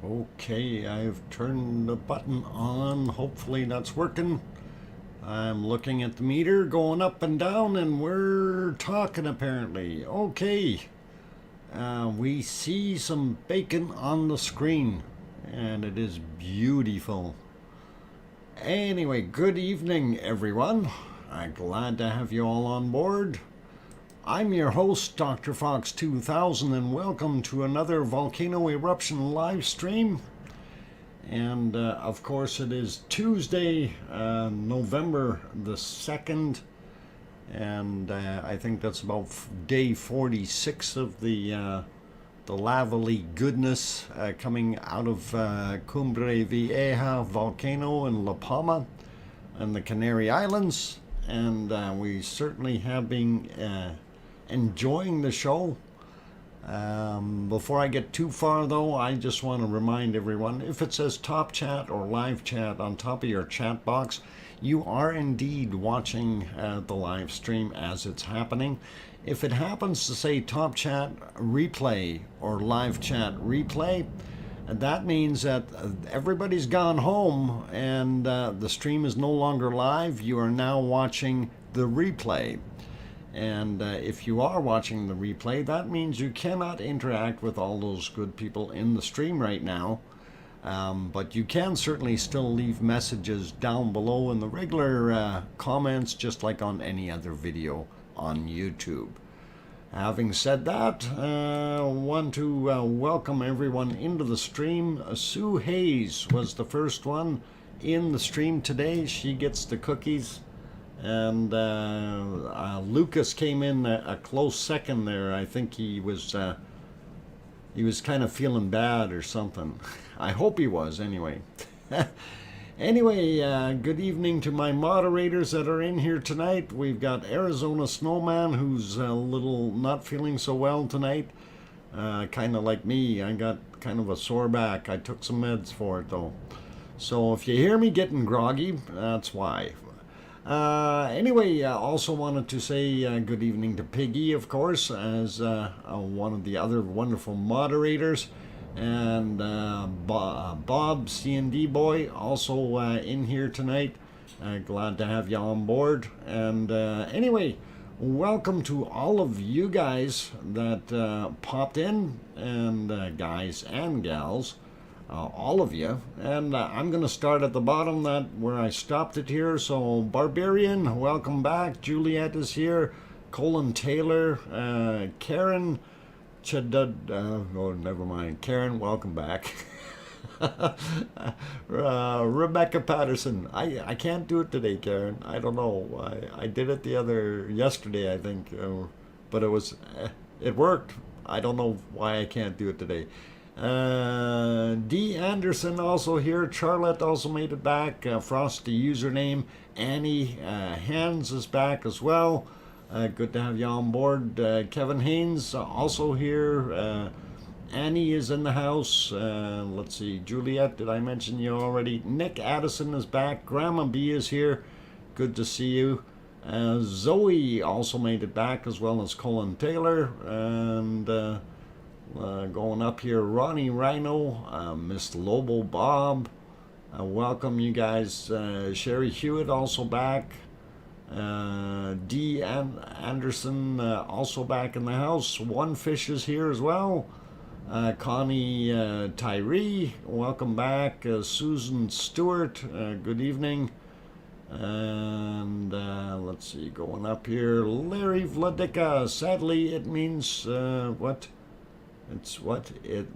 Okay, I've turned the button on. Hopefully that's working. I'm looking at the meter going up and down, and we're talking apparently. Okay, we see some bacon on the screen, and it is beautiful. Anyway, good evening, everyone. I'm glad to have you all on board. I'm your host, DrFox2000, and welcome to another Volcano Eruption live stream. And of course, it is Tuesday, November the 2nd, and I think that's about day 46 of the lavally goodness coming out of Cumbre Vieja volcano in La Palma and the Canary Islands. And we certainly have been enjoying the show. Before I get too far though, I just want to remind everyone, if it says top chat or live chat on top of your chat box, you are indeed watching the live stream as it's happening. If it happens to say top chat replay or live chat replay, that means that everybody's gone home and the stream is no longer live. You are now watching the replay. And if you are watching the replay, that means you cannot interact with all those good people in the stream right now. But you can certainly still leave messages down below in the regular comments, just like on any other video on YouTube. Having said that, I want to welcome everyone into the stream. Sue Hayes was the first one in the stream today. She gets the cookies. And Lucas came in a close second there. I think he was kind of feeling bad or something. I hope he was, anyway. Anyway, good evening to my moderators that are in here tonight. We've got Arizona Snowman, who's a little not feeling so well tonight. Kind of like me. I got kind of a sore back. I took some meds for it, though. So if you hear me getting groggy, that's why. Anyway, also wanted to say good evening to Piggy, of course, as one of the other wonderful moderators, and Bob, C&D Boy, also in here tonight. Glad to have you on board. And anyway, welcome to all of you guys that popped in, and guys and gals. All of you, and I'm going to start at the bottom, that where I stopped it here. So Barbarian, welcome back. Juliet is here. Colin Taylor, Karen Chadud, oh never mind. Karen, welcome back. Rebecca Patterson, I can't do it today, Karen. I don't know. I did it yesterday, I think, but it worked. I don't know why I can't do it today. D. Anderson also here. Charlotte also made it back. Frosty username. Annie Hands is back as well. Good to have you on board. Kevin Haynes also here. Annie is in the house. Let's see. Juliet, did I mention you already? Nick Addison is back. Grandma B is here. Good to see you. Zoe also made it back, as well as Colin Taylor. And going up here, Ronnie Rhino, Miss Lobo Bob, welcome you guys. Sherry Hewitt also back. D. Anderson also back in the house. One Fish is here as well. Connie Tyree, welcome back. Susan Stewart, good evening. And let's see, going up here, Larry Vladica. Sadly, it means what? It's what it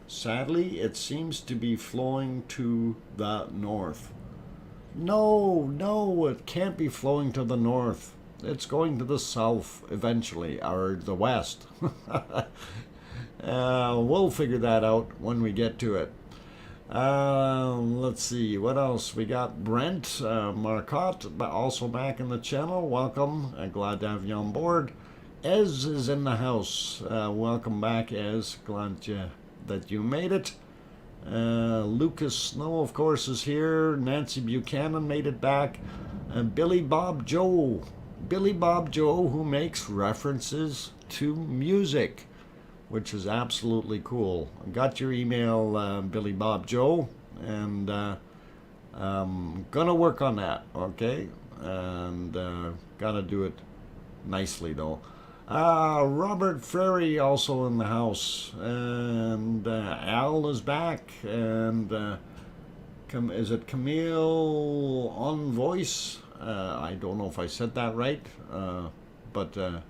sadly it seems to be flowing to the north. No, it can't be flowing to the north. It's going to the south eventually, or the west. We'll figure that out when we get to it. Let's see, what else? We got Brent Marcotte also back in the channel. Welcome. Glad to have you on board. Ez is in the house. Welcome back, Ez. Glad that you made it. Lucas Snow, of course, is here. Nancy Buchanan made it back. Billy Bob Joe, who makes references to music. which is absolutely cool. I got your email, Billy Bob Joe, and gonna work on that, okay? And gotta do it nicely though. Robert Ferry also in the house, and Al is back, and is it Camille on voice? I don't know if I said that right, but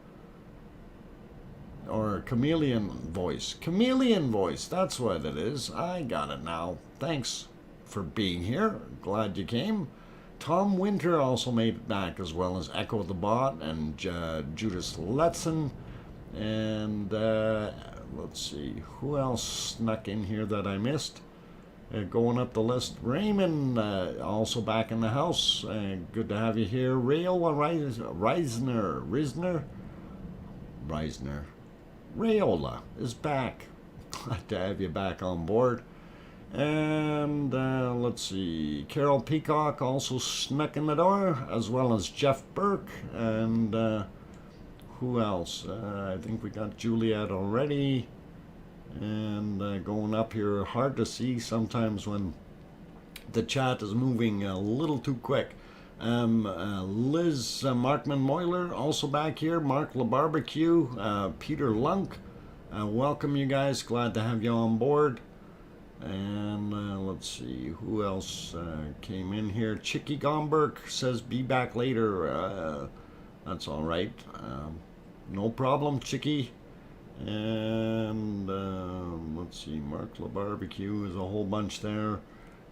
or chameleon voice. Chameleon voice, that's what it is. I got it now. Thanks for being here. Glad you came. Tom Winter also made it back, as well as Echo the Bot and Judas Letson. And let's see, who else snuck in here that I missed? Going up the list, Raymond also back in the house. Good to have you here. Rayola is back. Glad to have you back on board. And let's see, Carol Peacock also snuck in the door, as well as Jeff Burke. And who else? I think we got Juliet already. And going up here, hard to see sometimes when the chat is moving a little too quick. Liz Markman Moyler also back here. Mark LaBarbecue, Peter Lunk. Welcome you guys, glad to have you on board. And let's see, who else came in here? Chicky Gomberg says be back later. That's all right. No problem, Chicky. And let's see, Mark LaBarbecue is a whole bunch there.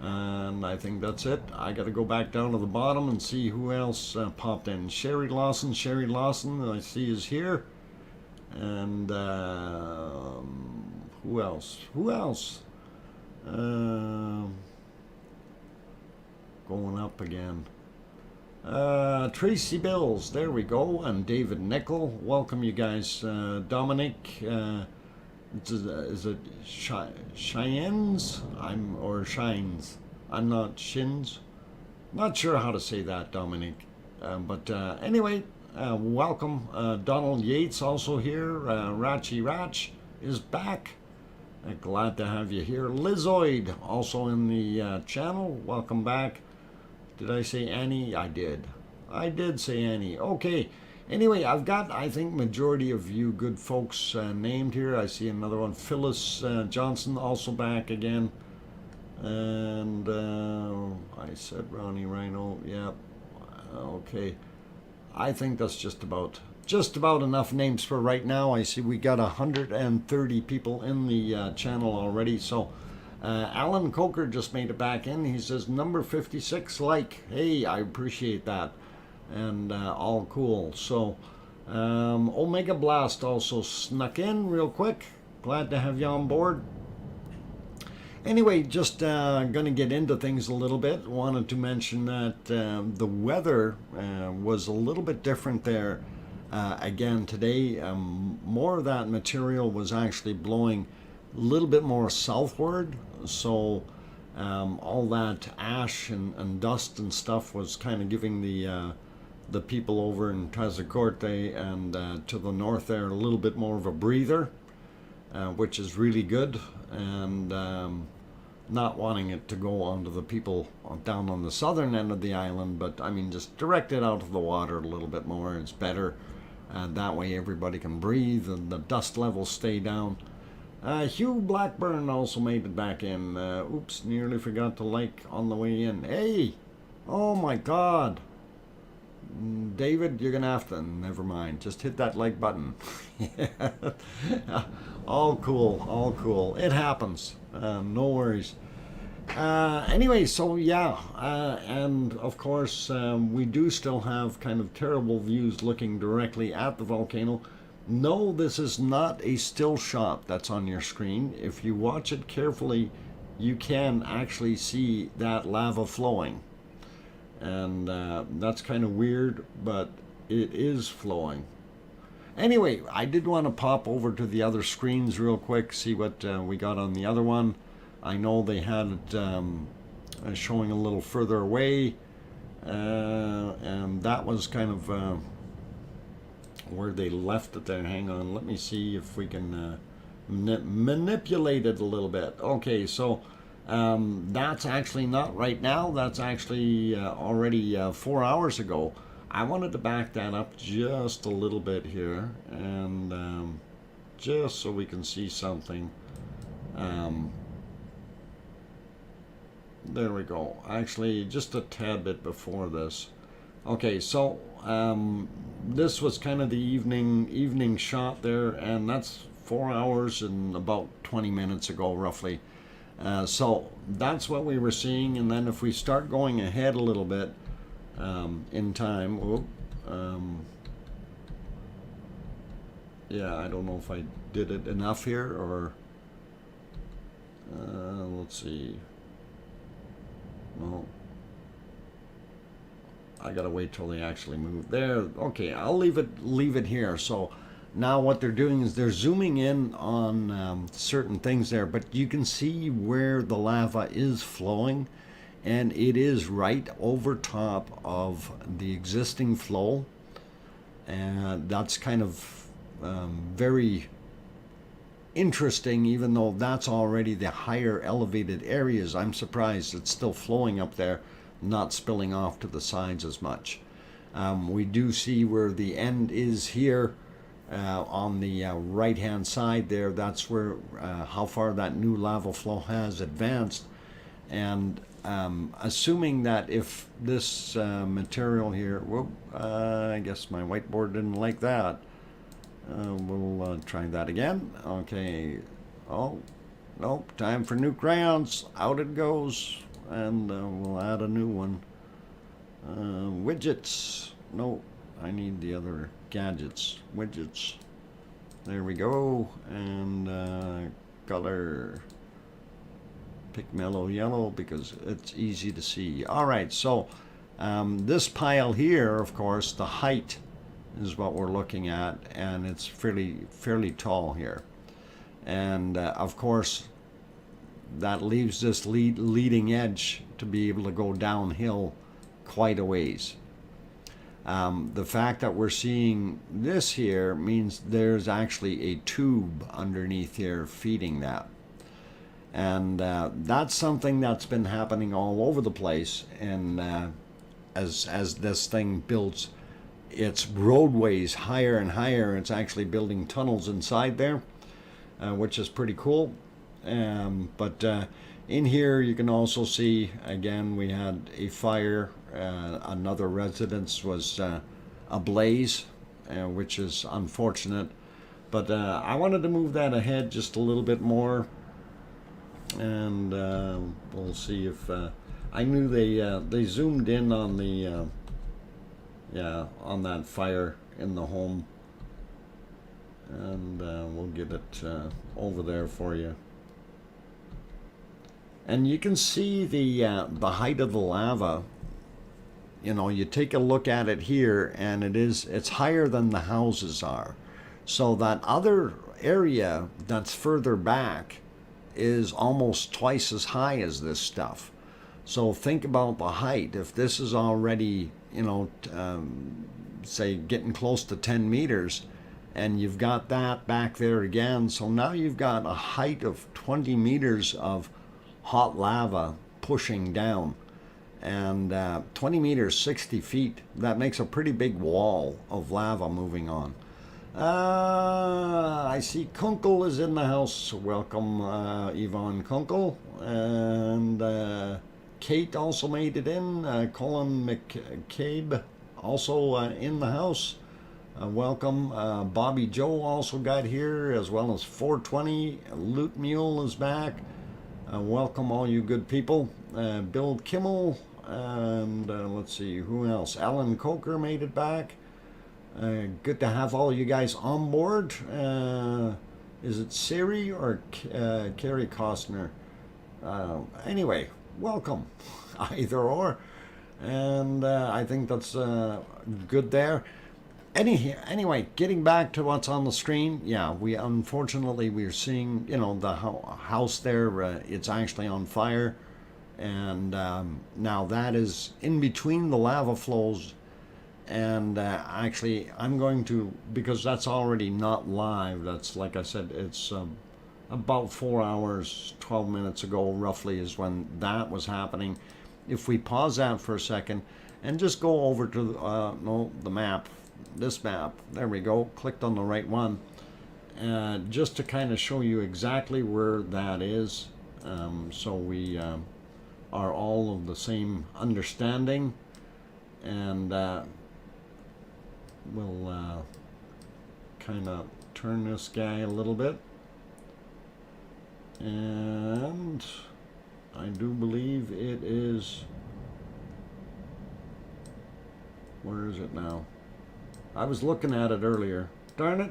And I think that's it. I got to go back down to the bottom and see who else popped in. Sherry Lawson, I see is here. And who else? Going up again. Tracy Bills, there we go, and David Nickel. Welcome you guys. Dominic, is it Cheyennes? Or Shines? I'm not Shins. Not sure how to say that, Dominic. But anyway, welcome. Donald Yates also here. Ratchy Ratch is back. Glad to have you here. Lizoid also in the channel. Welcome back. Did I say Annie? I did. I did say Annie. Okay. Anyway, I've got, I think, majority of you good folks named here. I see another one. Phyllis Johnson also back again. And I said Ronnie Rhino. Yeah. Okay. I think that's just about enough names for right now. I see we got 130 people in the channel already. So Alan Coker just made it back in. He says number 56 like. Hey, I appreciate that. And all cool. So Omega Blast also snuck in real quick. Glad to have you on board. Anyway, just gonna get into things a little bit. Wanted to mention that the weather was a little bit different there. Again today, more of that material was actually blowing a little bit more southward, so all that ash and dust and stuff was kind of giving the people over in Tazacorte and to the north there a little bit more of a breather, which is really good, and not wanting it to go onto the people down on the southern end of the island, but I mean just direct it out of the water a little bit more. It's better. That way everybody can breathe and the dust levels stay down. Hugh Blackburn also made it back in. Oops, nearly forgot to like on the way in. Hey! Oh my god! David, you're gonna have to... Never mind. Just hit that like button. All cool. All cool. It happens. No worries. Anyway, so yeah, and of course we do still have kind of terrible views looking directly at the volcano. No, this is not a still shot that's on your screen. If you watch it carefully, you can actually see that lava flowing. And that's kind of weird, but it is flowing. Anyway, I did want to pop over to the other screens real quick, see what we got on the other one. I know they had it showing a little further away, and that was kind of where they left it there. Hang on, let me see if we can manipulated a little bit. Okay, so that's actually not right now. That's actually already 4 hours ago. I wanted to back that up just a little bit here, and just so we can see something. There we go. Actually, just a tad bit before this. Okay, so this was kind of the evening shot there, and that's 4 hours and about 20 minutes ago, roughly. So that's what we were seeing, and then if we start going ahead a little bit in time, yeah, I don't know if I did it enough here, or let's see. No, I gotta wait till they actually move there. Okay, I'll leave it here. So now what they're doing is they're zooming in on certain things there, but you can see where the lava is flowing, and it is right over top of the existing flow, and that's kind of very interesting. Even though that's already the higher elevated areas, I'm surprised it's still flowing up there, not spilling off to the sides as much. We do see where the end is here on the right hand side there. That's where how far that new lava flow has advanced, and assuming that if this material here, whoop, I guess my whiteboard didn't like that. We'll try that again. Okay. Oh, nope. Time for new crayons. Out it goes. And we'll add a new one. Widgets. No, I need the other gadgets. Widgets. There we go. And color. Pick mellow yellow because it's easy to see. All right. So this pile here, of course, the height is what we're looking at, and it's fairly tall here, and of course that leaves this leading edge to be able to go downhill quite a ways. The fact that we're seeing this here means there's actually a tube underneath here feeding that, and that's something that's been happening all over the place, and as this thing builds its roadways higher and higher, it's actually building tunnels inside there, which is pretty cool. But in here you can also see, again, we had a fire. Another residence was ablaze, which is unfortunate. But I wanted to move that ahead just a little bit more, and we'll see if I knew they zoomed in on the on that fire in the home, and we'll get it over there for you. And you can see the height of the lava. You know, you take a look at it here, and it's higher than the houses are. So that other area that's further back is almost twice as high as this stuff. So think about the height. If this is already, you know, say getting close to 10 meters, and you've got that back there again, so now you've got a height of 20 meters of hot lava pushing down, and 20 meters, 60 feet, that makes a pretty big wall of lava moving on. I see Kunkel is in the house. Welcome, Yvonne Kunkel, and Kate also made it in. Colin McCabe also in the house. Welcome. Bobby Joe also got here, as well as 420. Loot Mule is back. Welcome all you good people. Bill Kimmel, and let's see who else. Alan Coker made it back. Good to have all you guys on board. Is it Siri or Carrie Costner? Anyway, welcome, either or, and I think that's good there. Anyway, getting back to what's on the screen, yeah, we're seeing, you know, the house there, it's actually on fire, and now that is in between the lava flows, and actually I'm going to, because that's already not live, that's, like I said, it's about 4 hours, 12 minutes ago roughly is when that was happening. If we pause that for a second and just go over to the map, this map, there we go, clicked on the right one, just to kind of show you exactly where that is, so we are all of the same understanding, and we'll kind of turn this guy a little bit, and I do believe it is, where is it now? I was looking at it earlier. Darn it.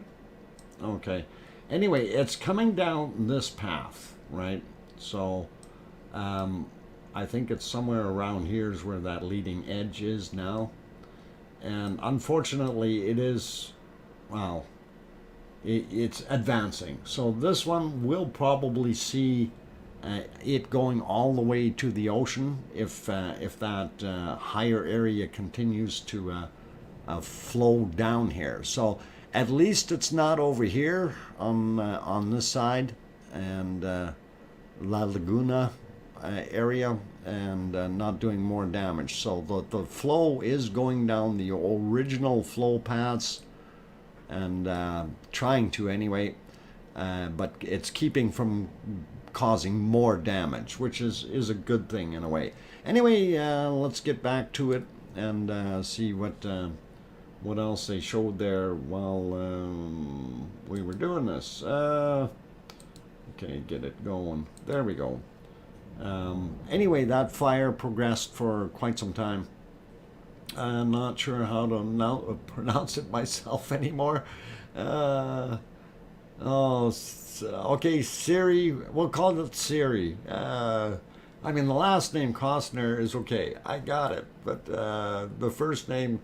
Okay. Anyway, it's coming down this path, right? So, I think it's somewhere around here is where that leading edge is now. And unfortunately, it is, well, it's advancing. So this one will probably see it going all the way to the ocean if that higher area continues to flow down here. So at least it's not over here on this side and La Laguna area, and not doing more damage. So the flow is going down the original flow paths, and trying to anyway, but it's keeping from causing more damage, which is a good thing in a way. Anyway, let's get back to it and see what else they showed there while we were doing this. Okay, get it going. There we go. Anyway, that fire progressed for quite some time. I'm not sure how to pronounce it myself anymore. Okay, Siri. We'll call it Siri. I mean, the last name Costner is okay. I got it. But the first name,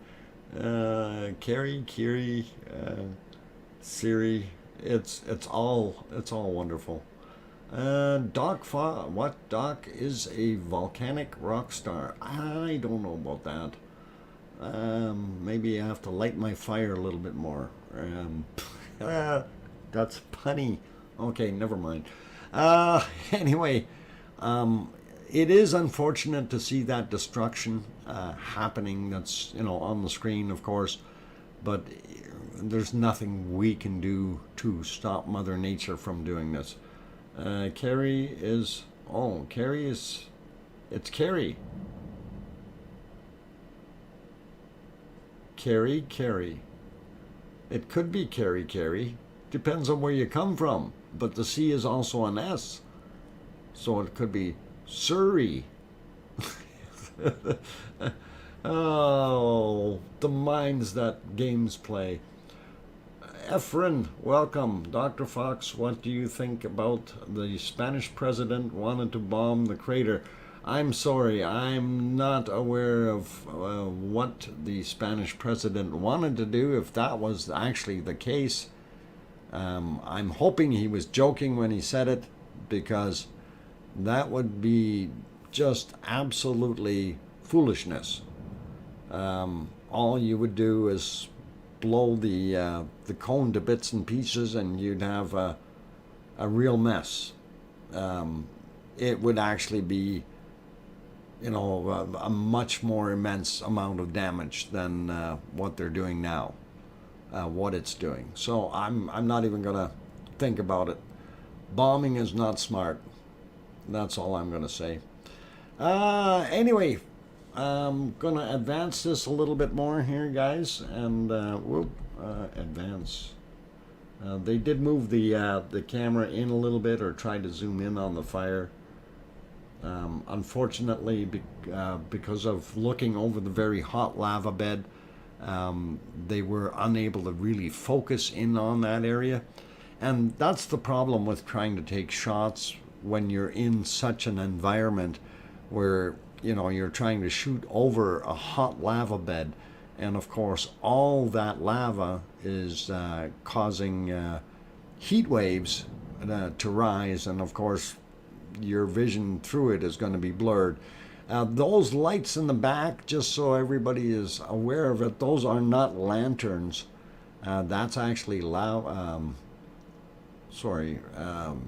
Kiri, Siri. It's all wonderful. Doc is a volcanic rock star. I don't know about that. Maybe I have to light my fire a little bit more. That's punny. Okay, never mind. Anyway, it is unfortunate to see that destruction happening. That's, on the screen, of course, but there's nothing we can do to stop Mother Nature from doing this. Carrie is, it's Carrie. Carrie. It could be Carrie. Depends on where you come from. But the C is also an S. So it could be Surrey. Oh, the minds that games play. Efren, welcome. Dr. Fox, what do you think about the Spanish president wanted to bomb the crater? I'm sorry, I'm not aware of what the Spanish president wanted to do, if that was actually the case. I'm hoping he was joking when he said it, because that would be just absolutely foolishness. All you would do is blow the cone to bits and pieces, and you'd have a real mess. It would actually be, a much more immense amount of damage than what they're doing now, what it's doing. So I'm not even gonna think about it. Bombing is not smart. That's all I'm gonna say. Anyway, I'm gonna advance this a little bit more here, guys, and we'll advance. They did move the camera in a little bit, or try to zoom in on the fire. Unfortunately, because of looking over the very hot lava bed, they were unable to really focus in on that area. And that's the problem with trying to take shots when you're in such an environment where, you're trying to shoot over a hot lava bed. And of course, all that lava is causing heat waves to rise. And of course, your vision through it is going to be blurred. Those lights in the back, just so everybody is aware of it, those are not lanterns. That's actually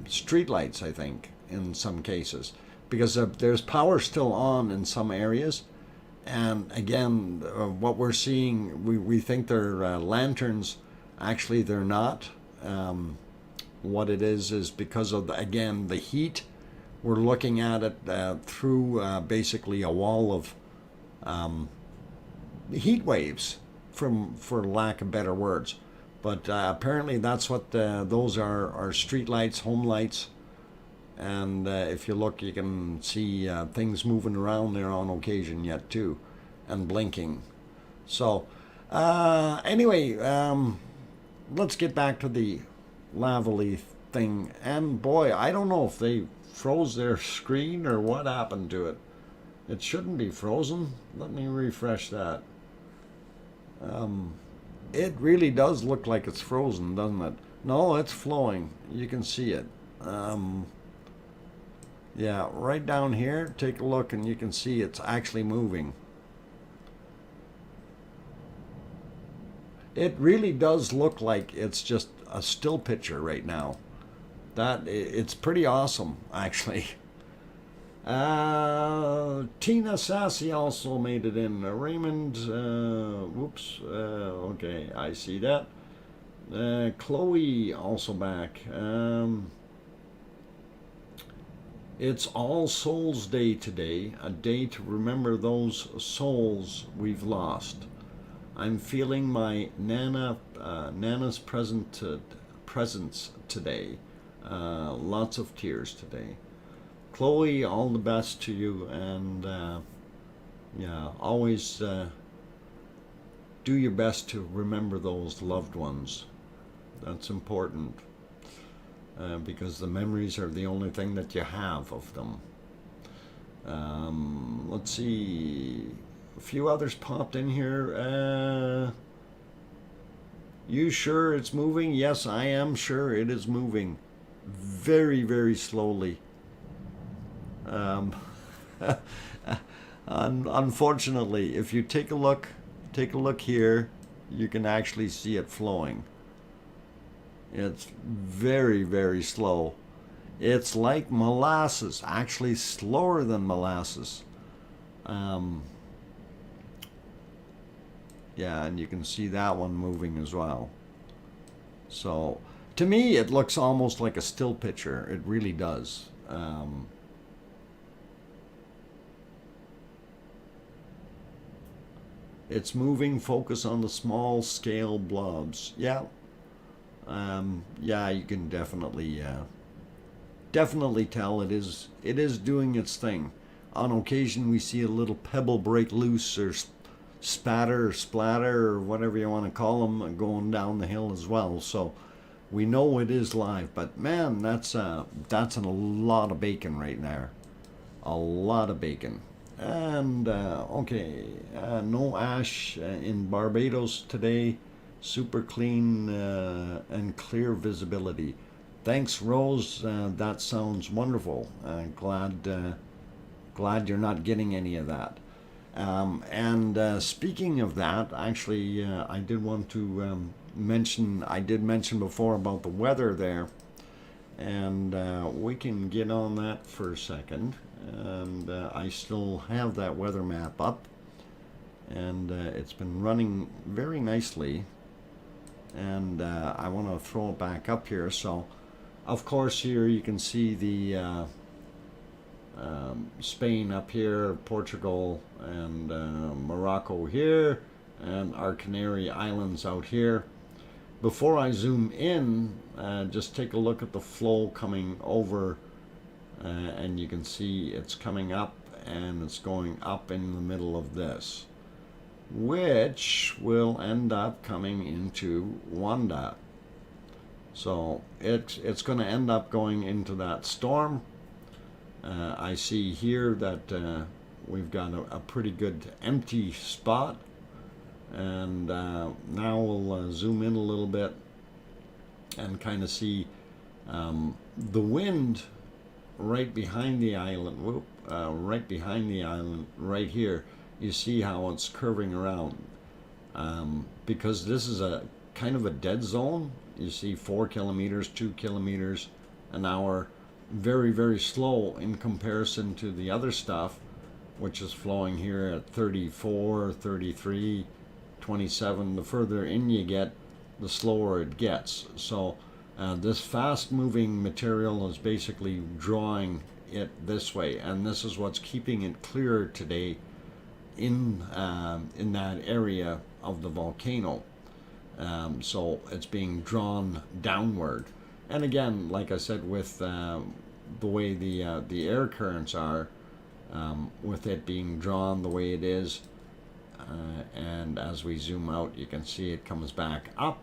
street lights, I think, in some cases, because there's power still on in some areas. And again, what we're seeing, we think they're lanterns. Actually, they're not. What it is because of, again, the heat. We're looking at it through basically a wall of heat waves, for lack of better words. But apparently that's what those are street lights, home lights. And if you look, you can see things moving around there on occasion yet too, and blinking. So anyway, let's get back to the Lavally thing. And boy, I don't know if they froze their screen or what happened to it. It shouldn't be frozen. Let me refresh that. It really does look like it's frozen, doesn't it? No, it's flowing. You can see it. Yeah, right down here, take a look and you can see it's actually moving. It really does look like it's just a still picture right now. It's pretty awesome, actually. Tina Sassy also made it in. Raymond, whoops, okay, I see that. Chloe also back. It's All Souls Day today, a day to remember those souls we've lost. I'm feeling my Nana's presence today. Lots of tears today. Chloe, all the best to you, and yeah, always do your best to remember those loved ones. That's important. Because the memories are the only thing that you have of them. Let's see, a few others popped in here. You sure it's moving? Yes, I am sure it is moving. Very, very slowly. Unfortunately, if you take a look here, you can actually see it flowing. It's very, very slow. It's like molasses, actually slower than molasses. Yeah, and you can see that one moving as well. So, to me, it looks almost like a still picture. It really does. It's moving, focus on the small scale blobs. Yeah. Yeah, you can definitely tell it is doing its thing. On occasion, we see a little pebble break loose, or spatter or splatter, or whatever you want to call them, going down the hill as well. So we know it is live. But man, that's a lot of bacon right there, a lot of bacon. And okay, no ash in Barbados today. Super clean and clear visibility. Thanks, Rose. That sounds wonderful. Glad you're not getting any of that. And speaking of that, actually, I did want to mention. I did mention before about the weather there, and we can get on that for a second. And I still have that weather map up, and it's been running very nicely. And I want to throw it back up here. So, of course, here you can see the Spain up here, Portugal, and Morocco here, and our Canary Islands out here. Before I zoom in, just take a look at the flow coming over, and you can see it's coming up, and it's going up in the middle of this, which will end up coming into Wanda. So it's going to end up going into that storm. I see here that we've got a pretty good empty spot, and now we'll zoom in a little bit and kind of see the wind right behind the island. Right behind the island, right here. You see how it's curving around, because this is a kind of a dead zone. You see 4 kilometers, 2 kilometers an hour, very, very slow in comparison to the other stuff, which is flowing here at 34, 33, 27. The further in you get, the slower it gets. So this fast moving material is basically drawing it this way, and this is what's keeping it clear today in that area of the volcano. So it's being drawn downward. And again, like I said, with the way the air currents are, with it being drawn the way it is, and as we zoom out, you can see it comes back up.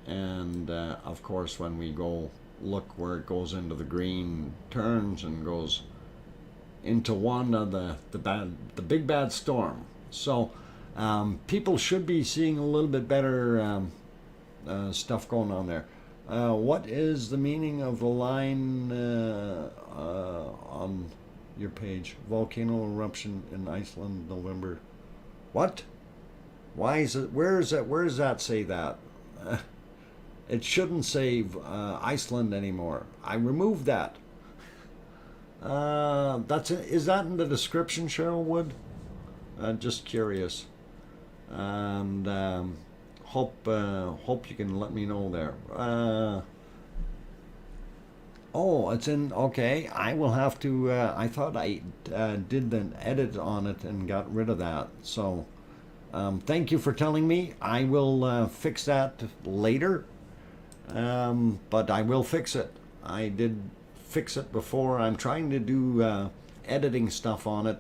And of course, when we go look where it goes into the green, turns and goes into Wanda, the big bad storm. So people should be seeing a little bit better stuff going on there. What is the meaning of the line on your page? Volcano eruption in Iceland, November. What? Why is it? Where is that? Where does that say that? It shouldn't say Iceland anymore. I removed that. Is that in the description, Cheryl Wood? Just curious, and hope you can let me know there. Oh, it's in. Okay, I will have to. I thought I did an edit on it and got rid of that. So, thank you for telling me. I will fix that later. But I will fix it. I did fix it before. I'm trying to do editing stuff on it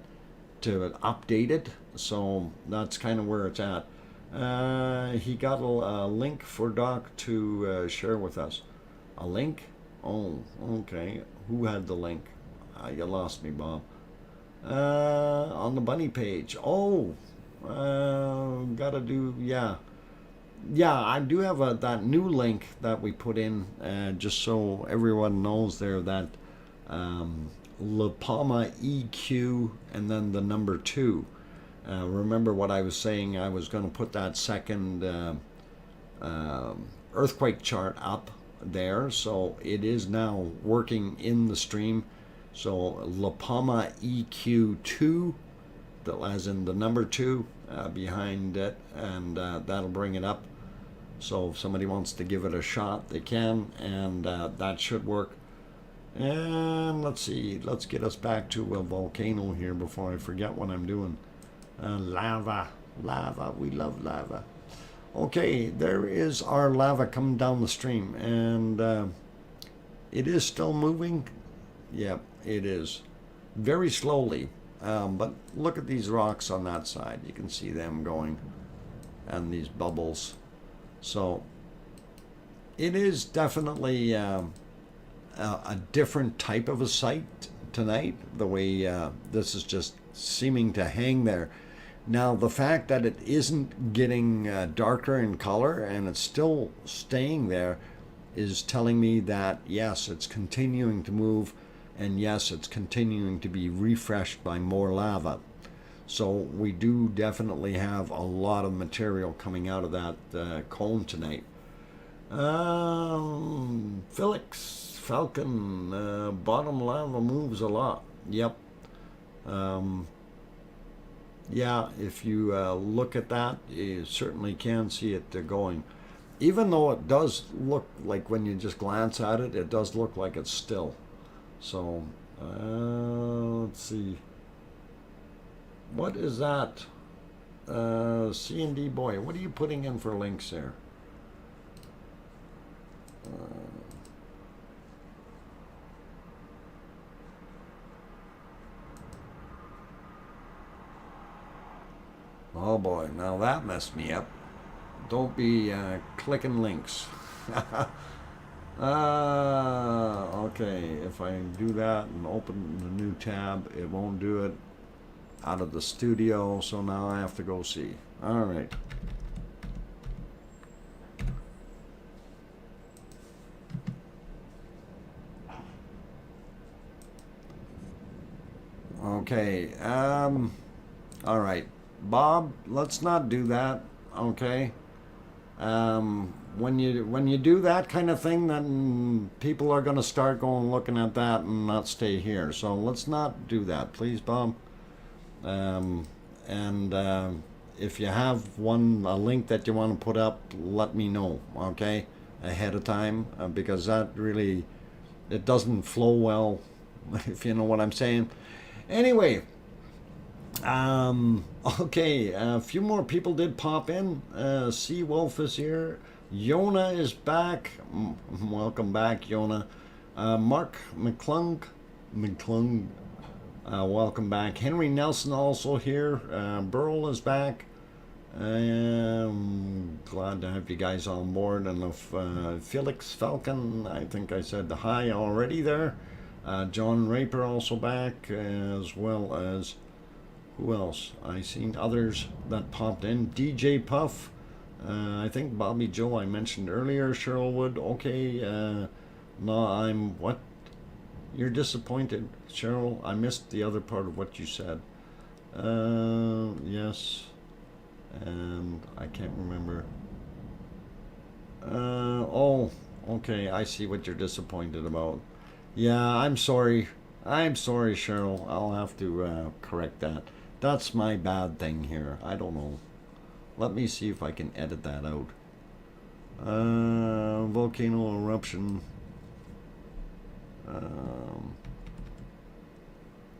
to update it, so that's kind of where it's at. He got a link for Doc to share with us. A link? Oh, okay. Who had the link? You lost me, Bob. On the bunny page. Oh, gotta do, yeah. Yeah, I do have that new link that we put in, just so everyone knows there that La Palma EQ and then the number 2. Remember what I was saying? I was going to put that second earthquake chart up there, so it is now working in the stream. So La Palma EQ2, as in the number 2 behind it, and that'll bring it up. So if somebody wants to give it a shot, they can, and that should work. And let's see, let's get us back to a volcano here before I forget what I'm doing. Lava, we love lava. Okay, there is our lava coming down the stream, and it is still moving. Yep, it is. Very slowly, but look at these rocks on that side. You can see them going, and these bubbles. So it is definitely a different type of a site tonight, the way this is just seeming to hang there. Now, the fact that it isn't getting darker in color and it's still staying there is telling me that, yes, it's continuing to move, and yes, it's continuing to be refreshed by more lava. So we do definitely have a lot of material coming out of that cone tonight. Felix Falcon, bottom lava moves a lot. Yep. Yeah, if you look at that, you certainly can see it going. Even though it does look like, when you just glance at it, it does look like it's still. So, let's see. What is that? C&D boy, what are you putting in for links there? Oh boy, now that messed me up. Don't be clicking links. Okay, if I do that and open the new tab, it won't do it out of the studio, so now I have to go see. All right. Okay, all right. Bob, let's not do that, okay? When you do that kind of thing, then people are going to start going looking at that and not stay here. So let's not do that, please, Bob. And if you have a link that you want to put up, let me know, okay, ahead of time, because that really, it doesn't flow well, if you know what I'm saying. Anyway, okay, a few more people did pop in. Seawolf is here. Yona is back. Welcome back, Yona. Mark McClung, welcome back. Henry Nelson also here. Burl is back. Glad to have you guys on board. And if Felix Falcon, I think I said hi already there. John Raper also back, as well as, who else? I seen others that popped in. DJ Puff. I think Bobby Joe I mentioned earlier. Cheryl Wood. Okay. No, I'm what? You're disappointed, Cheryl. I missed the other part of what you said. Yes. And I can't remember. Oh, okay. I see what you're disappointed about. Yeah, I'm sorry. I'm sorry, Cheryl. I'll have to correct that. That's my bad thing here. I don't know. Let me see if I can edit that out. Volcano Eruption.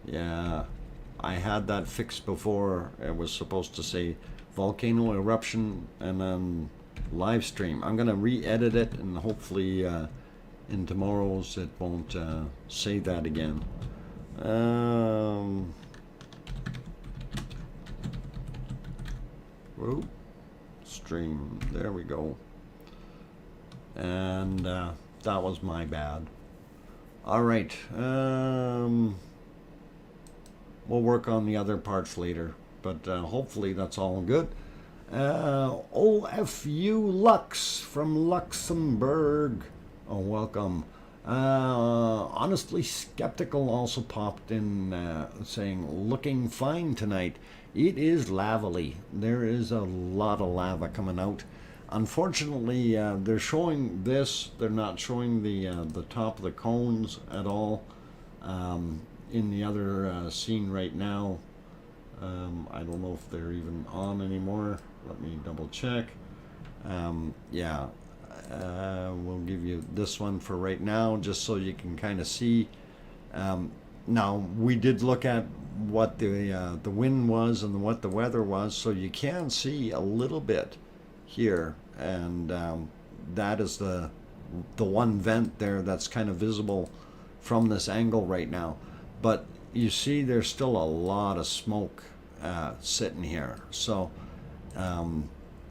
Yeah, I had that fixed before. It was supposed to say Volcano Eruption and then live stream. I'm gonna re-edit it, and hopefully in tomorrow's it won't say that again. Whoop, stream, there we go. And that was my bad. All right, we'll work on the other parts later, but hopefully that's all good. OFU Lux from Luxembourg. Oh, welcome. Honestly Skeptical also popped in saying, looking fine tonight. It is lavally. There is a lot of lava coming out. Unfortunately, they're showing this. They're not showing the top of the cones at all. In the other scene right now, I don't know if they're even on anymore. Let me double check. Yeah, we'll give you this one for right now, just so you can kind of see. Now, we did look at what the wind was and what the weather was, so you can see a little bit here, and that is the one vent there that's kind of visible from this angle right now. But you see there's still a lot of smoke sitting here. So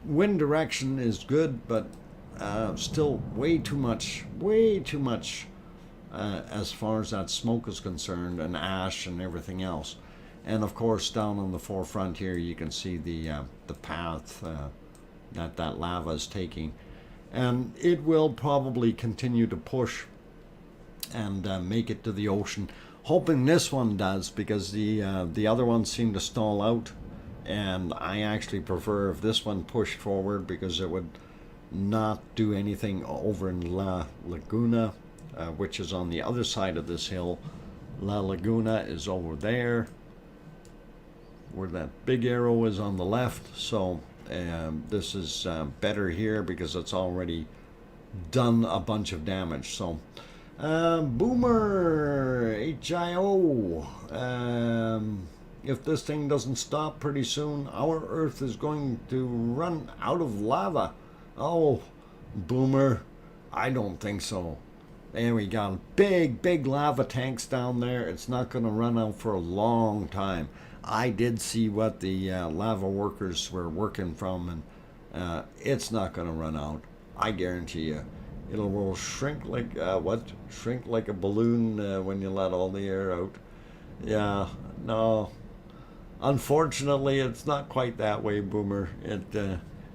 wind direction is good, but still way too much as far as that smoke is concerned, and ash and everything else. And of course, down on the forefront here, you can see the path that lava is taking, and it will probably continue to push and make it to the ocean. Hoping this one does, because the other ones seem to stall out, and I actually prefer if this one pushed forward, because it would not do anything over in La Laguna, which is on the other side of this hill. La Laguna is over there, where that big arrow is on the left. So this is better here because it's already done a bunch of damage. So Boomer HIO, if this thing doesn't stop pretty soon, our Earth is going to run out of lava. Oh, Boomer, I don't think so. And we got big lava tanks down there. It's not going to run out for a long time. I did see what the lava workers were working from, and it's not going to run out. I guarantee you. It will shrink like shrink like a balloon when you let all the air out. Yeah, no. Unfortunately, it's not quite that way, Boomer. It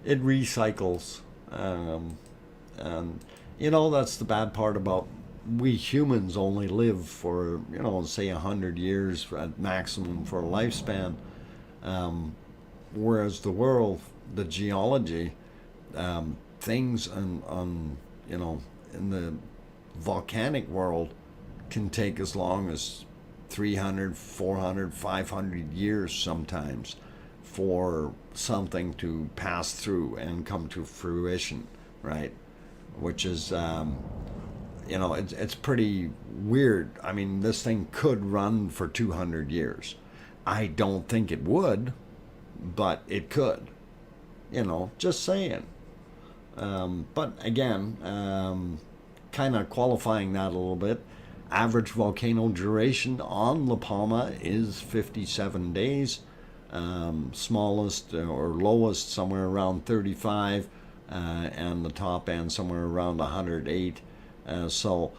recycles, and you know, that's the bad part about we humans only live for, you know, say 100 years at maximum for a lifespan, whereas the world, the geology, things on you know, in the volcanic world can take as long as 300, 400, 500 years sometimes for something to pass through and come to fruition, right? Which is, you know, it's pretty weird. I mean, this thing could run for 200 years. I don't think it would, but it could. You know, just saying. But again, kind of qualifying that a little bit, average volcano duration on La Palma is 57 days. Smallest or lowest somewhere around 35, and the top end somewhere around 108. So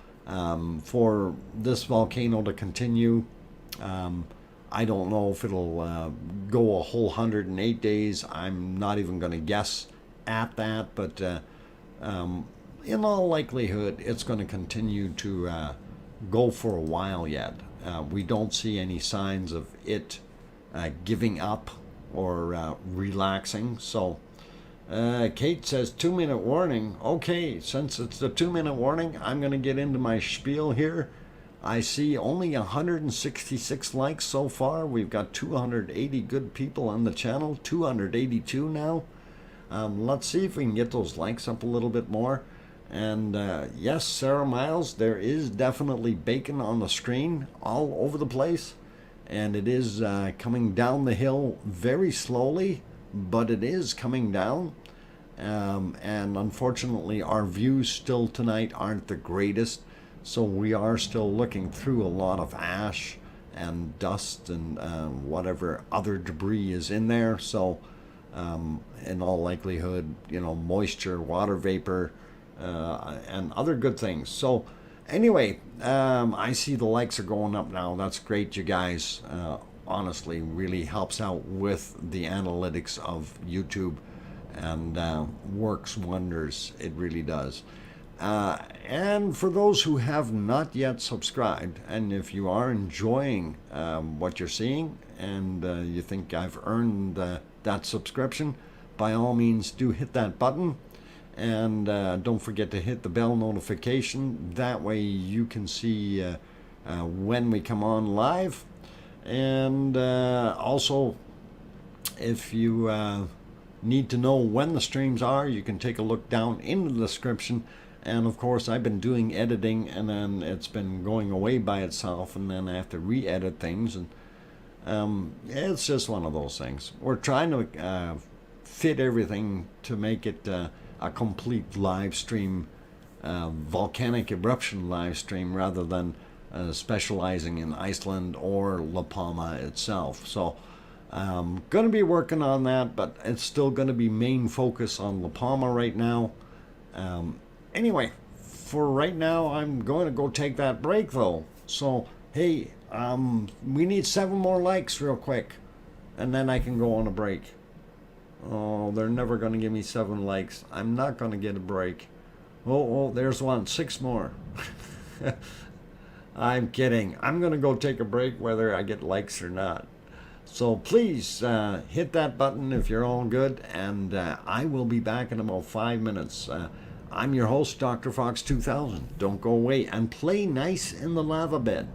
for this volcano to continue, I don't know if it'll go a whole 108 days. I'm not even going to guess at that, but in all likelihood, it's going to continue to go for a while yet. We don't see any signs of it giving up or relaxing. So Kate says 2-minute warning. Okay, since it's the 2-minute warning, I'm going to get into my spiel here. I see only 166 likes so far. We've got 280 good people on the channel, 282 now. Let's see if we can get those likes up a little bit more. And yes, Sarah Miles, there is definitely bacon on the screen all over the place. And it is coming down the hill very slowly, but it is coming down. And unfortunately, our views still tonight aren't the greatest. So we are still looking through a lot of ash and dust and whatever other debris is in there. So in all likelihood, you know, moisture, water vapor, and other good things. So anyway, I see the likes are going up now. That's great, you guys. Honestly, really helps out with the analytics of YouTube and works wonders. It really does. And for those who have not yet subscribed, and if you are enjoying what you're seeing and you think I've earned that subscription, by all means do hit that button. And don't forget to hit the bell notification. That way you can see when we come on live. And also, if you need to know when the streams are, you can take a look down in the description. And of course, I've been doing editing, and then it's been going away by itself, and then I have to re-edit things. And it's just one of those things. We're trying to fit everything to make it a complete live stream, volcanic eruption live stream, rather than specializing in Iceland or La Palma itself. So going to be working on that, but it's still going to be main focus on La Palma right now. Anyway, for right now, I'm going to go take that break though. So hey, we need 7 more likes real quick, and then I can go on a break. Oh, they're never going to give me 7 likes. I'm not going to get a break. Oh, there's one. 6 more. I'm kidding. I'm going to go take a break whether I get likes or not. So please hit that button if you're all good, and I will be back in about 5 minutes. I'm your host, DrFox2000. Don't go away, and play nice in the lava bed.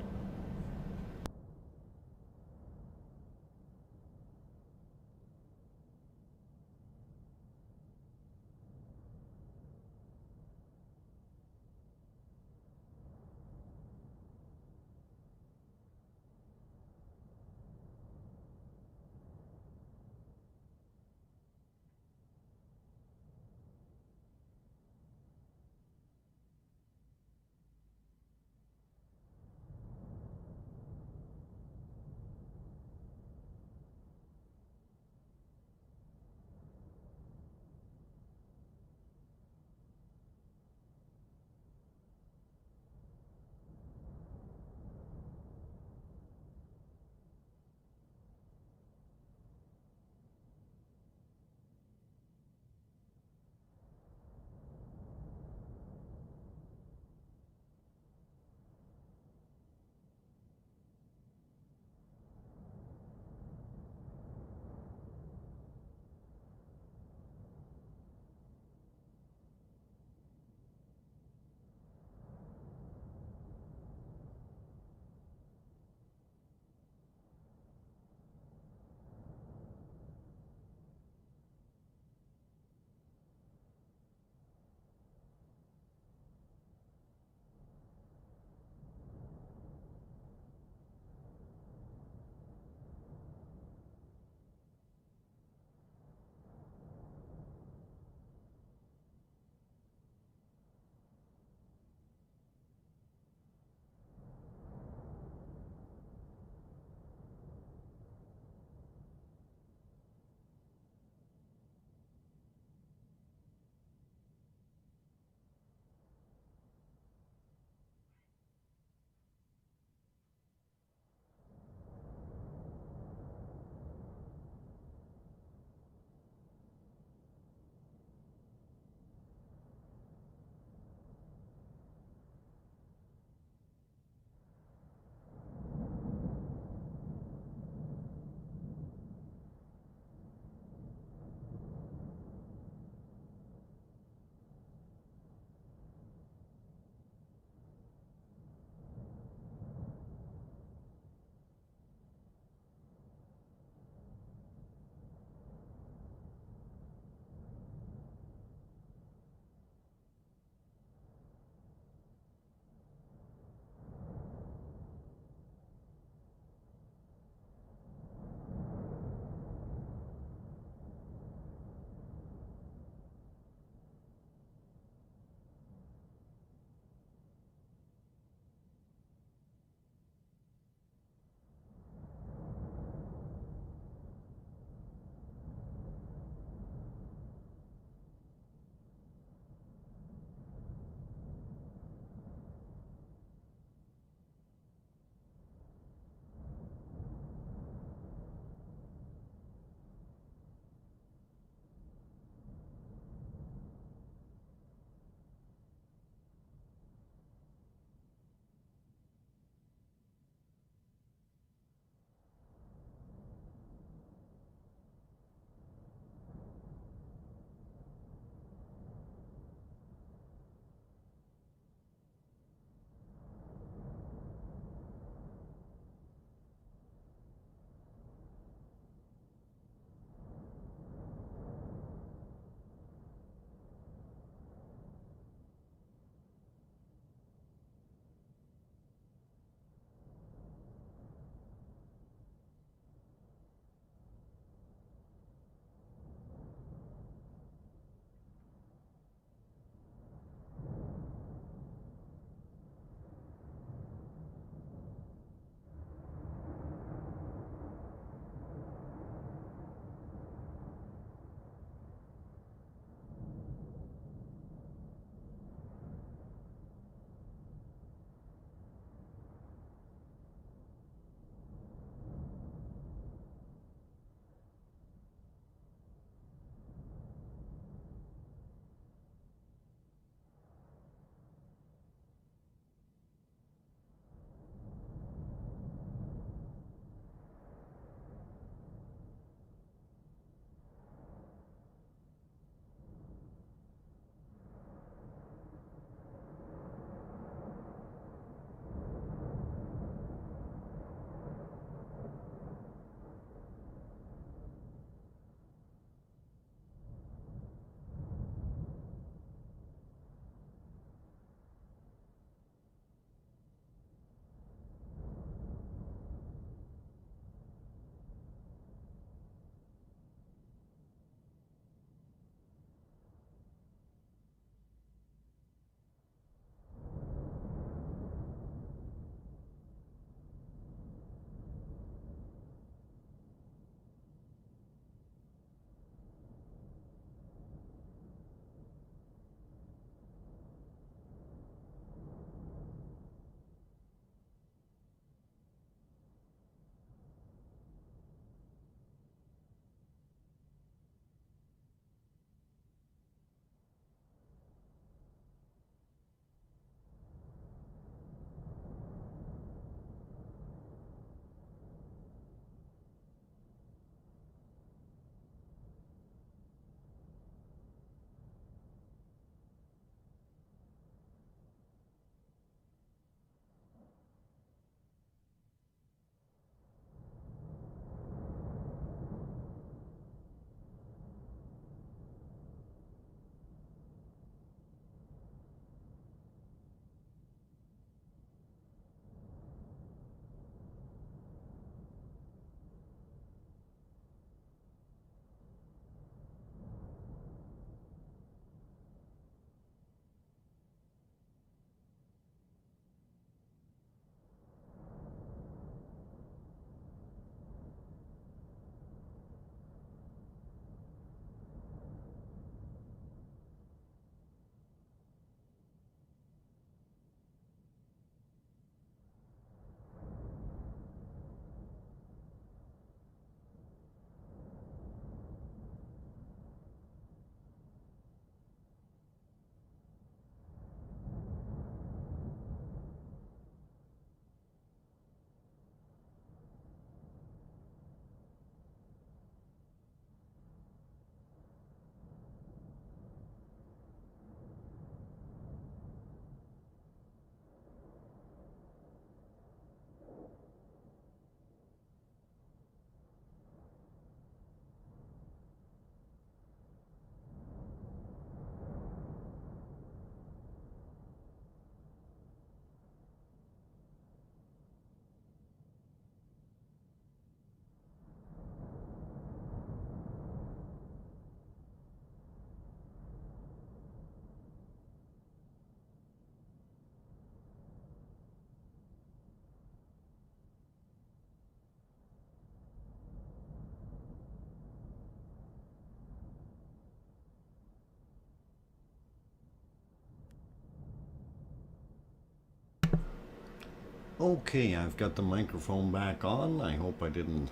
Okay, I've got the microphone back on. I hope I didn't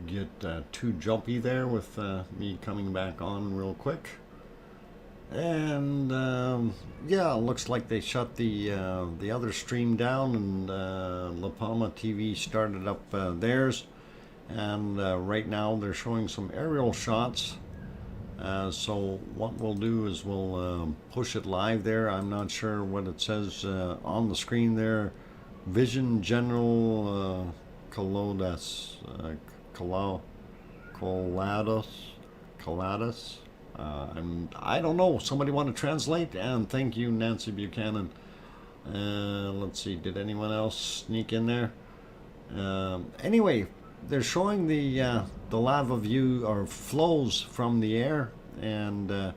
get too jumpy there with me coming back on real quick. And yeah, looks like they shut the other stream down, and La Palma TV started up theirs. And right now they're showing some aerial shots. So what we'll do is we'll push it live there. I'm not sure what it says on the screen there. Vision General Coladas, Coladas. I don't know. Somebody want to translate? And thank you, Nancy Buchanan. Let's see. Did anyone else sneak in there? Anyway, they're showing the lava view or flows from the air, and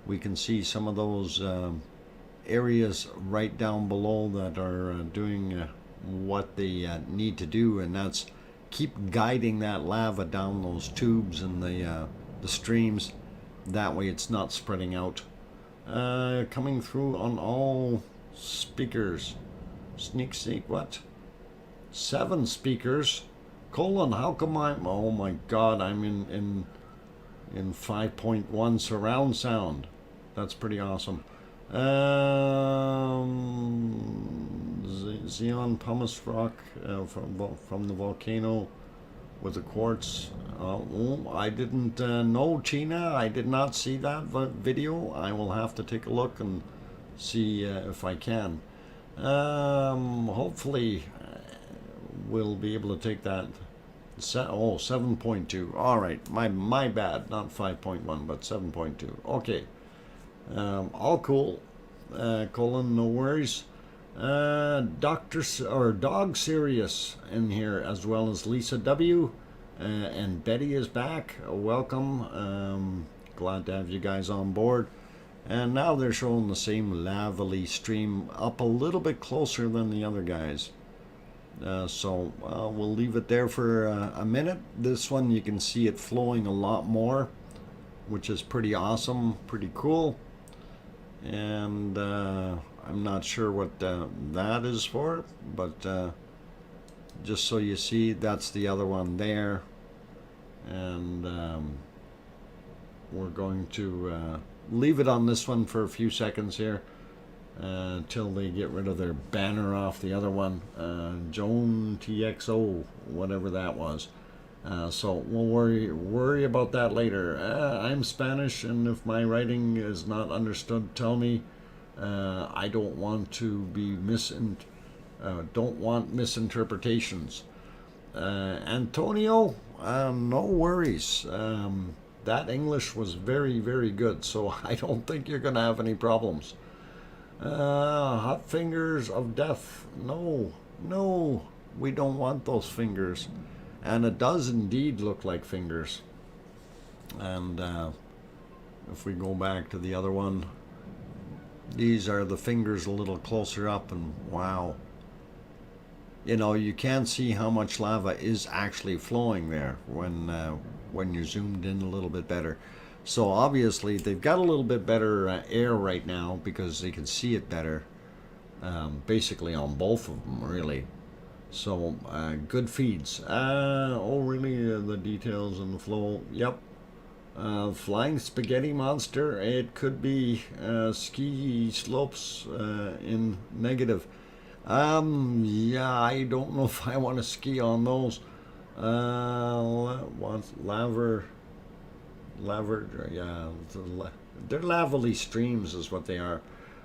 we can see some of those areas right down below that are doing what they need to do, and that's keep guiding that lava down those tubes and the streams. That way it's not spreading out. Coming through on all speakers. Sneak, what? 7 speakers. Colon, how come oh my god, I'm in 5.1 surround sound. That's pretty awesome. Xeon pumice rock from the volcano with the quartz. I didn't know, Tina. I did not see that video. I will have to take a look and see if I can. Hopefully we'll be able to take that. 7.2. All right, my bad. Not 5.1, but 7.2. Okay. All cool. Colin, no worries. Dog Serious in here, as well as Lisa W. And Betty is back. Welcome. Glad to have you guys on board. And now they're showing the same lavally stream up a little bit closer than the other guys. So we'll leave it there for a minute. This one you can see it flowing a lot more, which is pretty awesome, pretty cool. And I'm not sure what that is for, but just so you see, that's the other one there. And we're going to leave it on this one for a few seconds here until they get rid of their banner off the other one. Joan TXO, whatever that was. So we'll worry about that later. I'm Spanish, and if my writing is not understood, tell me. I don't want to be don't want misinterpretations. Antonio, no worries. That English was very, very good, so I don't think you're going to have any problems. Hot fingers of death. No, we don't want those fingers. And it does indeed look like fingers. And if we go back to the other one, these are the fingers a little closer up, and wow. You know, you can't see how much lava is actually flowing there when you're zoomed in a little bit better. So obviously they've got a little bit better air right now because they can see it better, basically on both of them, really. So good feeds. Oh really, the details and the flow. Yep. Flying spaghetti monster. It could be ski slopes in negative. Yeah, I don't know if I want to ski on those. Yeah, they're lavally streams is what they are.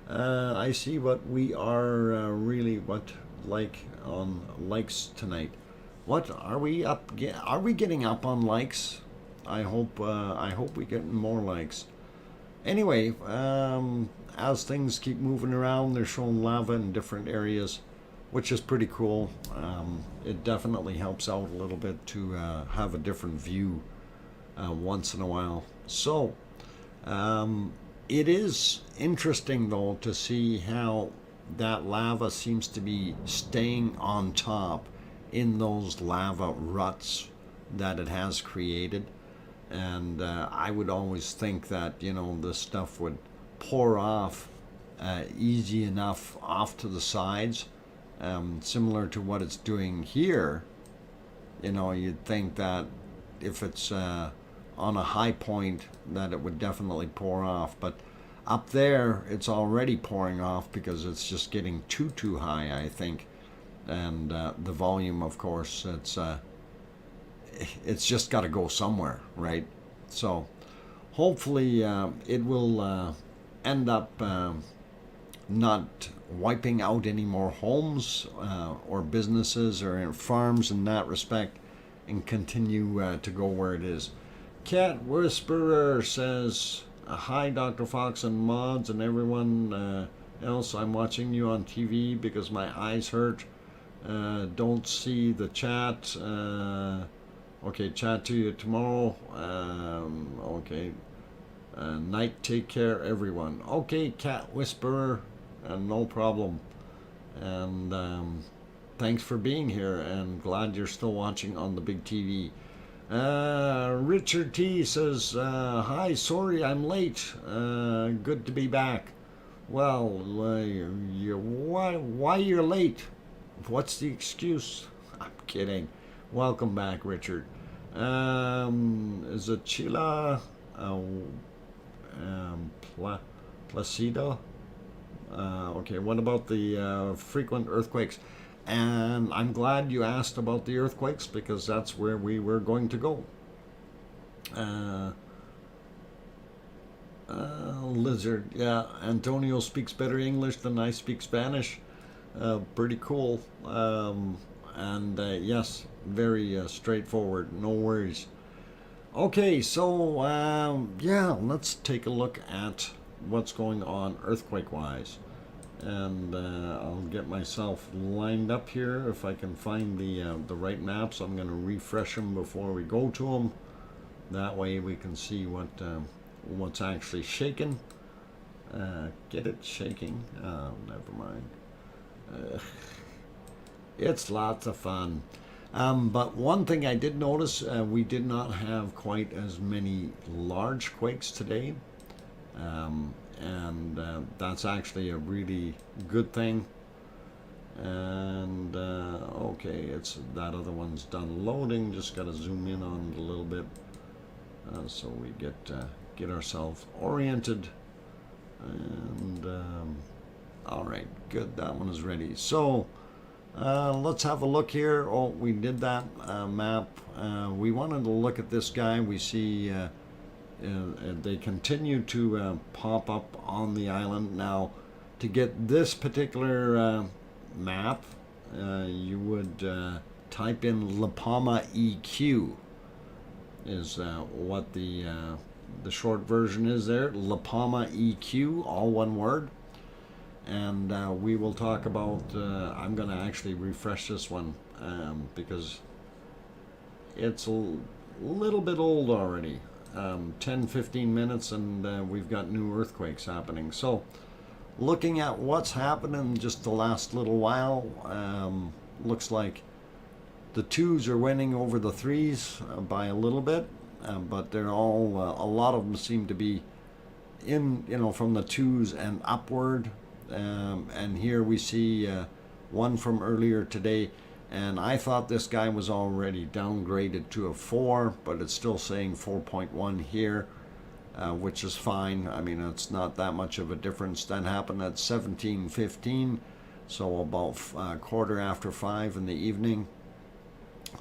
I see what we are really like on likes tonight. What are we up? Are we getting up on likes? I hope we get more likes. Anyway, as things keep moving around, they're showing lava in different areas, which is pretty cool. It definitely helps out a little bit to have a different view once in a while. So it is interesting though to see how that lava seems to be staying on top in those lava ruts that it has created. And I would always think that, you know, this stuff would pour off easy enough off to the sides, similar to what it's doing here. You'd think that if it's on a high point that it would definitely pour off, but up there it's already pouring off because it's just getting too high, I think. And the volume, of course, it's just got to go somewhere, right? So hopefully it will end up not wiping out any more homes or businesses or farms in that respect, and continue to go where it is. Cat Whisperer says, hi Dr. Fox and mods and everyone else. I'm watching you on TV because my eyes hurt. Don't see the chat. Okay, chat to you tomorrow. Okay. Night, take care, everyone. Okay, Cat Whisperer, no problem. And thanks for being here, and glad you're still watching on the big TV. Richard T says, hi, sorry I'm late. Good to be back. Well, why you're late? What's the excuse? I'm kidding. Welcome back, Richard. Is it Chila Placido? Okay, what about the frequent earthquakes? And I'm glad you asked about the earthquakes because that's where we were going to go. Lizard, yeah, Antonio speaks better English than I speak Spanish. Pretty cool. And yes, very straightforward, no worries. Okay, so yeah, let's take a look at what's going on earthquake-wise. And I'll get myself lined up here if I can find the right maps. I'm going to refresh them before we go to them. That way we can see what's actually shaking. Get it shaking? Oh, never mind. It's lots of fun. But one thing I did notice, we did not have quite as many large quakes today. And that's actually a really good thing. And okay, it's that other one's done loading. Just got to zoom in on it a little bit so we get ourselves oriented. And all right, good. That one is ready. So let's have a look here. Oh, we did that map. We wanted to look at this guy. We see. They continue to pop up on the island. Now, to get this particular map, you would type in La Palma EQ, is what the short version is there. La Palma EQ, all one word. And we will talk about, I'm going to actually refresh this one because it's a little bit old already. 10-15 minutes and we've got new earthquakes happening. So looking at what's happened in just the last little while, looks like the 2s are winning over the 3s by a little bit, but they're all a lot of them seem to be in, from the 2s and upward. And here we see one from earlier today. And I thought this guy was already downgraded to a 4, but it's still saying 4.1 here, which is fine. I mean, it's not that much of a difference. That happened at 17:15, so about 5:15 in the evening,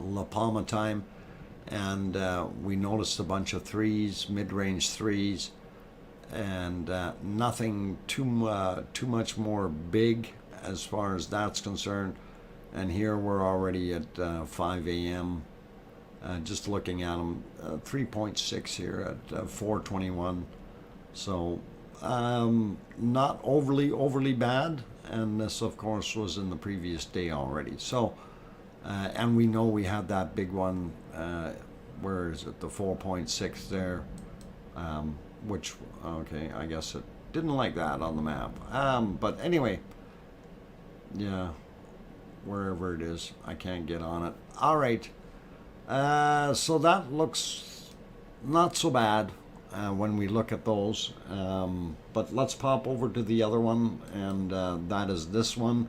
La Palma time. And we noticed a bunch of 3s, mid-range 3s, and nothing too much more big as far as that's concerned. And here we're already at 5 a.m. Just looking at them, 3.6 here at 4:21. So not overly bad. And this, of course, was in the previous day already. So, and we know we had that big one. Where is it? The 4.6 there. Which, okay, I guess it didn't like that on the map. But anyway, yeah. Wherever it is, I can't get on it. All right, so that looks not so bad when we look at those, but let's pop over to the other one, and that is this one.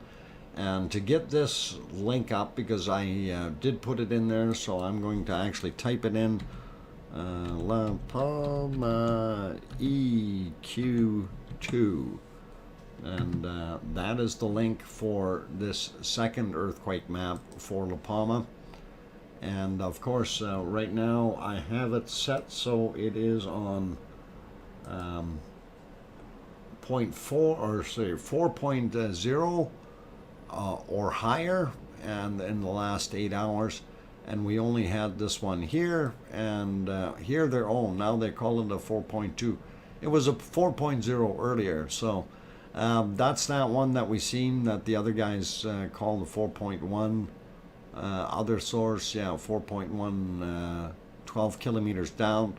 And to get this link up, because I did put it in there, so I'm going to actually type it in, La Palma EQ2. And that is the link for this second earthquake map for La Palma. And of course, right now I have it set so it is on 0.4 or say 4.0 or higher, and in the last 8 hours. And we only had this one here, and here they're now they call it a 4.2. It was a 4.0 earlier, so that's that one that we seen that the other guys call the 4.1. Other source, 4.1, 12 kilometers down.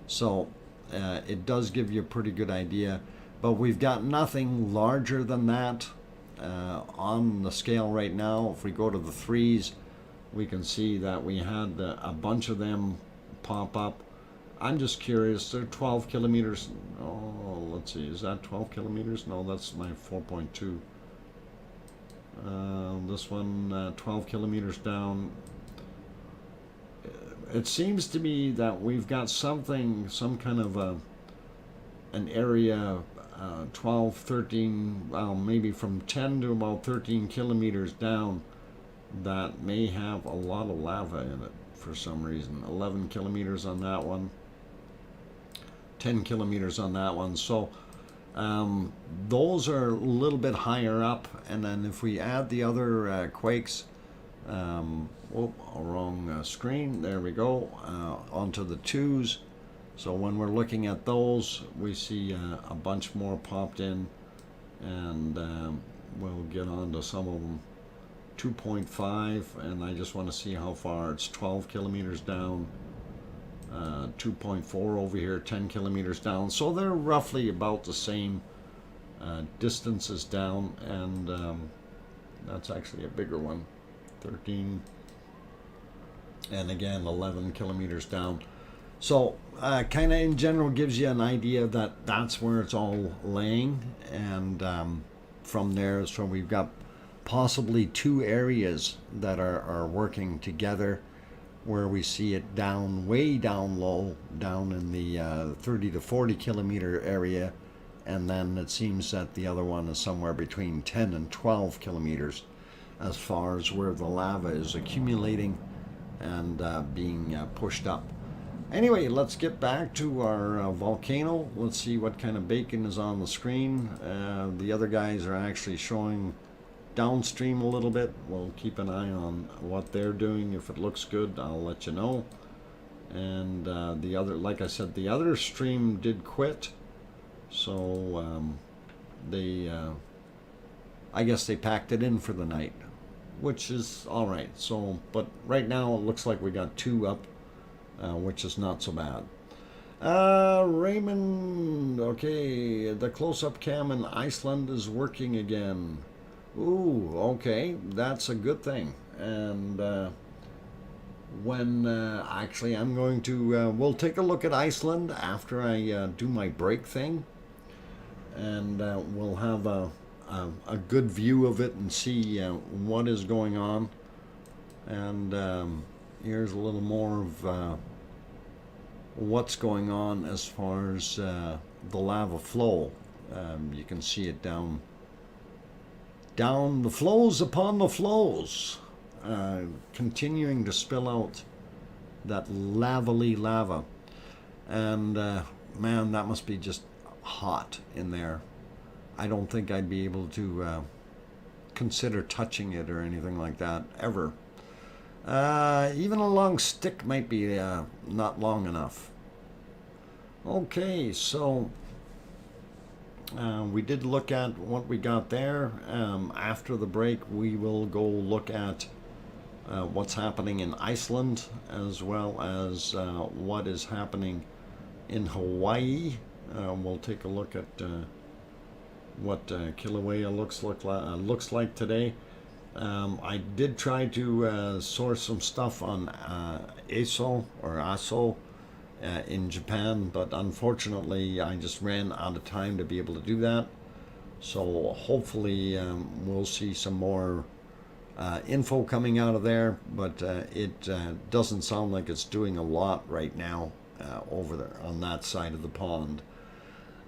So it does give you a pretty good idea, but we've got nothing larger than that on the scale right now. If we go to the threes, we can see that we had a bunch of them pop up. I'm just curious, they're 12 kilometers. Oh, let's see, is that 12 kilometers? No, that's my 4.2. This one, 12 kilometers down. It seems to me that we've got some kind of an area, 12, 13, well, maybe from 10 to about 13 kilometers down, that may have a lot of lava in it for some reason. 11 kilometers on that one, 10 kilometers on that one. So those are a little bit higher up, and then if we add the other quakes, wrong screen, there we go, onto the twos. So when we're looking at those, we see a bunch more popped in, and we'll get on to some of them. 2.5, and I just want to see how far. It's 12 kilometers down. 2.4 over here, 10 kilometers down. So they're roughly about the same distances down, and that's actually a bigger one, 13, and again 11 kilometers down. So kind of in general gives you an idea that that's where it's all laying, and from there, so we've got possibly two areas that are working together, where we see it down, way down low, down in the 30 to 40 kilometer area, and then it seems that the other one is somewhere between 10 and 12 kilometers as far as where the lava is accumulating and being pushed up. Anyway, let's get back to our volcano. Let's see what kind of bacon is on the screen. The other guys are actually showing downstream a little bit. We'll keep an eye on what they're doing. If it looks good, I'll let you know. And the other, like I said, the other stream did quit, so they I guess they packed it in for the night, which is all right. So, but right now it looks like we got two up, which is not so bad. Raymond, okay, the close-up cam in Iceland is working again. Ooh, okay, that's a good thing. And when actually I'm going to, we'll take a look at Iceland after I do my break thing, and we'll have a good view of it and see what is going on. And here's a little more of what's going on as far as the lava flow. You can see it down the flows upon the flows, continuing to spill out that lava. And man, that must be just hot in there. I don't think I'd be able to consider touching it or anything like that ever. Even a long stick might be not long enough. Okay, so we did look at what we got there. After the break, we will go look at what's happening in Iceland, as well as what is happening in Hawaii. We'll take a look at what Kilauea looks like today. I did try to source some stuff on Aso in Japan, but unfortunately I just ran out of time to be able to do that. So hopefully we'll see some more info coming out of there, but it doesn't sound like it's doing a lot right now over there on that side of the pond.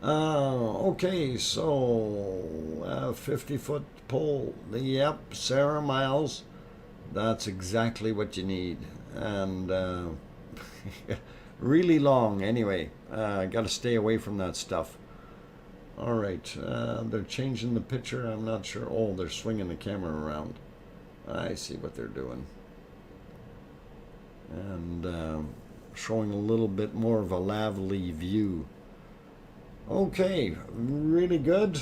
Okay, so 50-foot pole. Yep, Sarah Miles. That's exactly what you need. And really long anyway. I got to stay away from that stuff. All right, they're changing the picture. I'm not sure. Oh, they're swinging the camera around. I see what they're doing. And showing a little bit more of a lovely view. Okay, really good.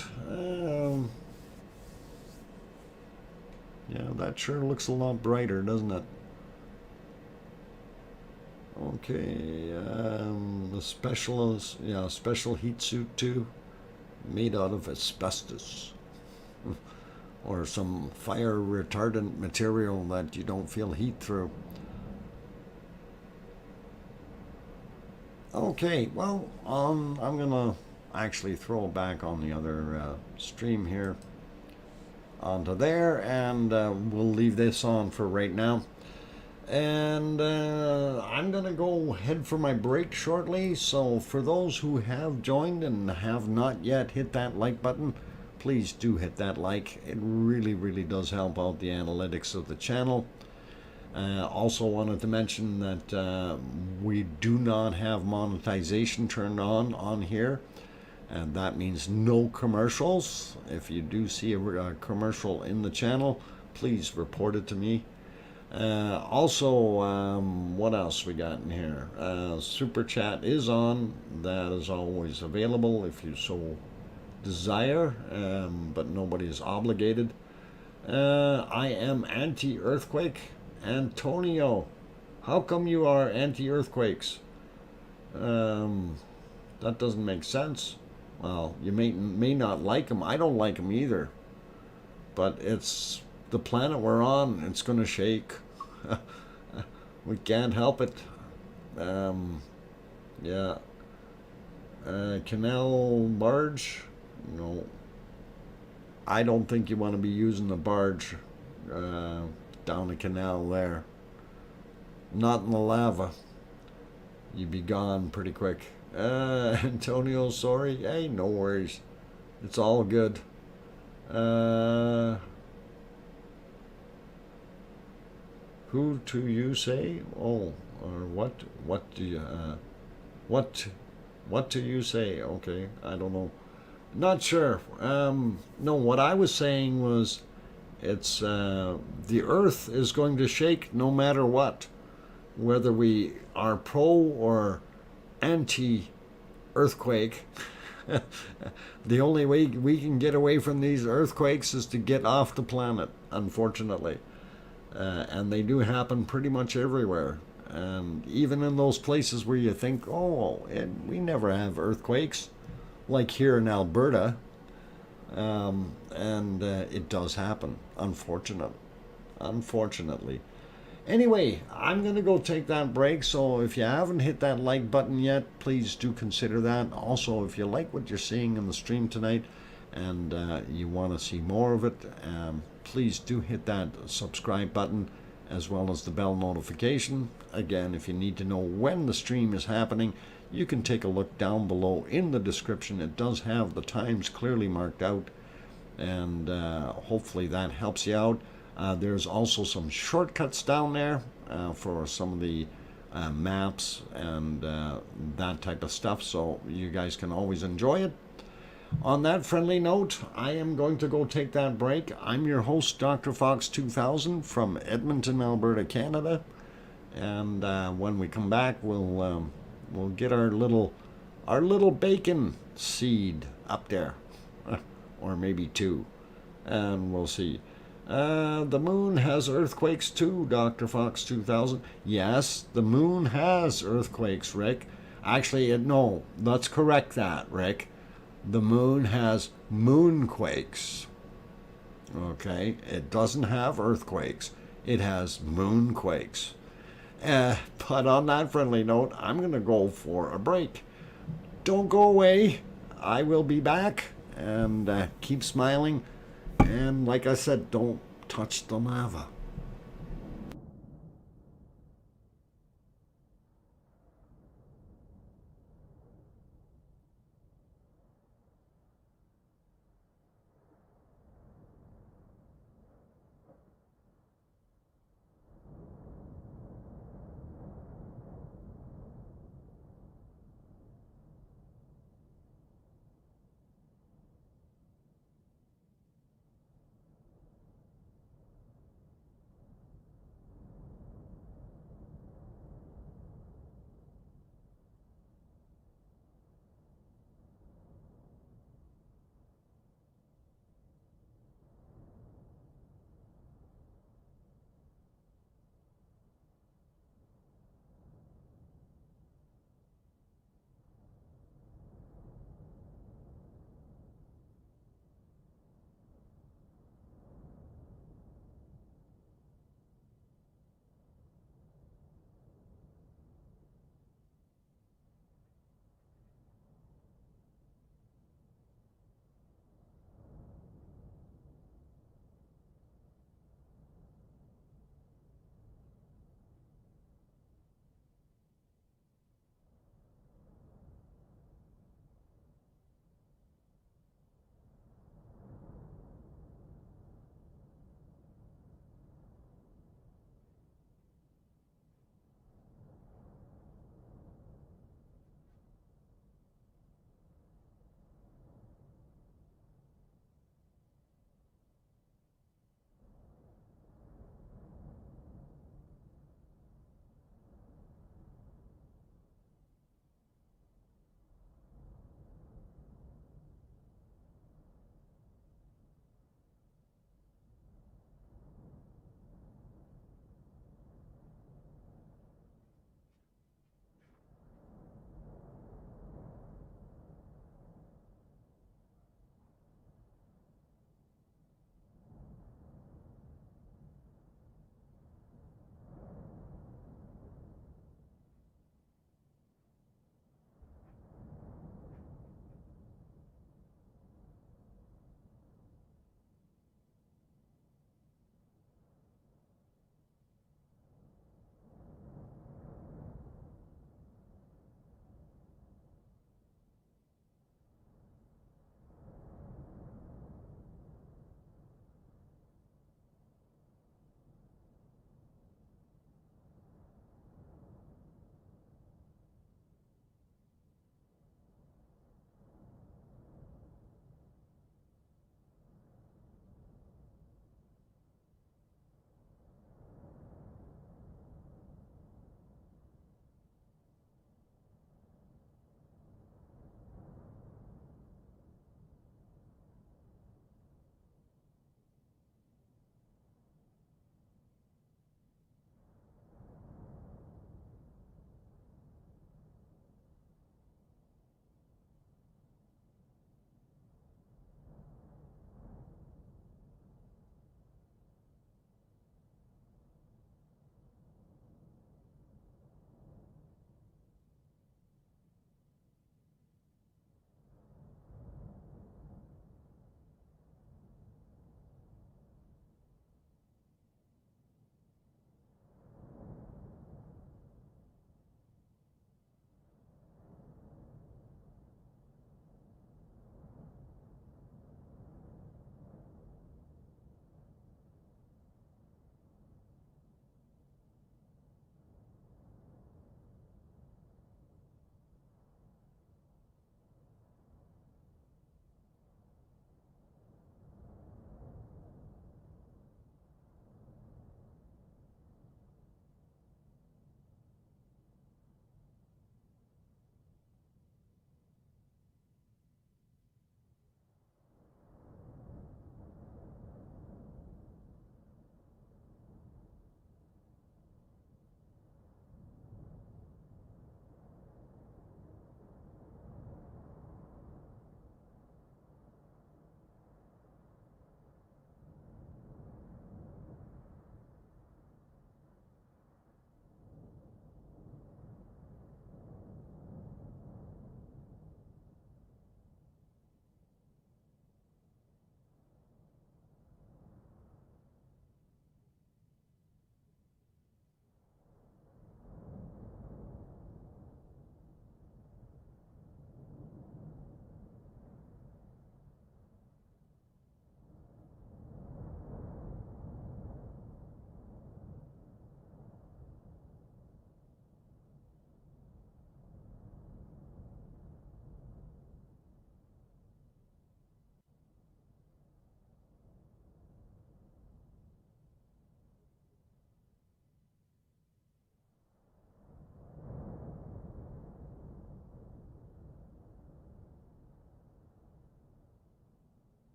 Yeah, that sure looks a lot brighter, doesn't it? Okay, the specialist, yeah, special heat suit too, made out of asbestos or some fire retardant material that you don't feel heat through. Okay, well, I'm gonna actually throw it back on the other stream here onto there, and we'll leave this on for right now. And I'm gonna go head for my break shortly, so for those who have joined and have not yet hit that like button, please do hit that like. It really does help out the analytics of the channel. Also wanted to mention that we do not have monetization turned on here, and that means no commercials. If you do see a commercial in the channel, please report it to me. Also, what else we got in here? Super chat is on. That is always available if you so desire, but nobody is obligated. I am anti-earthquake. Antonio, how come you are anti-earthquakes? That doesn't make sense. Well, you may not like them. I don't like them either. But it's the planet we're on. It's going to shake. We can't help it. Yeah. Canal barge? No. I don't think you want to be using the barge down the canal there. Not in the lava. You'd be gone pretty quick. Antonio, sorry. Hey, no worries. It's all good. Who do you say? Oh, or what do you, what do you say? Okay, I don't know. Not sure. No, what I was saying was it's, the earth is going to shake no matter what. Whether we are pro or anti-earthquake. The only way we can get away from these earthquakes is to get off the planet, unfortunately. And they do happen pretty much everywhere. And even in those places where you think, oh, we never have earthquakes, like here in Alberta. It does happen, unfortunately. Anyway, I'm going to go take that break, so if you haven't hit that like button yet, please do consider that. Also, if you like what you're seeing in the stream tonight and you want to see more of it, please do hit that subscribe button as well as the bell notification. Again, if you need to know when the stream is happening, you can take a look down below in the description. It does have the times clearly marked out, and hopefully that helps you out. There's also some shortcuts down there for some of the maps and that type of stuff, so you guys can always enjoy it. On that friendly note, I am going to go take that break. I'm your host, DrFox2000 from Edmonton, Alberta, Canada. And when we come back, we'll get our little bacon seed up there, or maybe two, and we'll see. The moon has earthquakes too, DrFox2000. Yes, the moon has earthquakes, Rick. Actually, no, let's correct that, Rick. The moon has moonquakes. Okay, it doesn't have earthquakes. It has moonquakes. But on that friendly note, I'm going to go for a break. Don't go away. I will be back, and keep smiling. And like I said, don't touch the lava.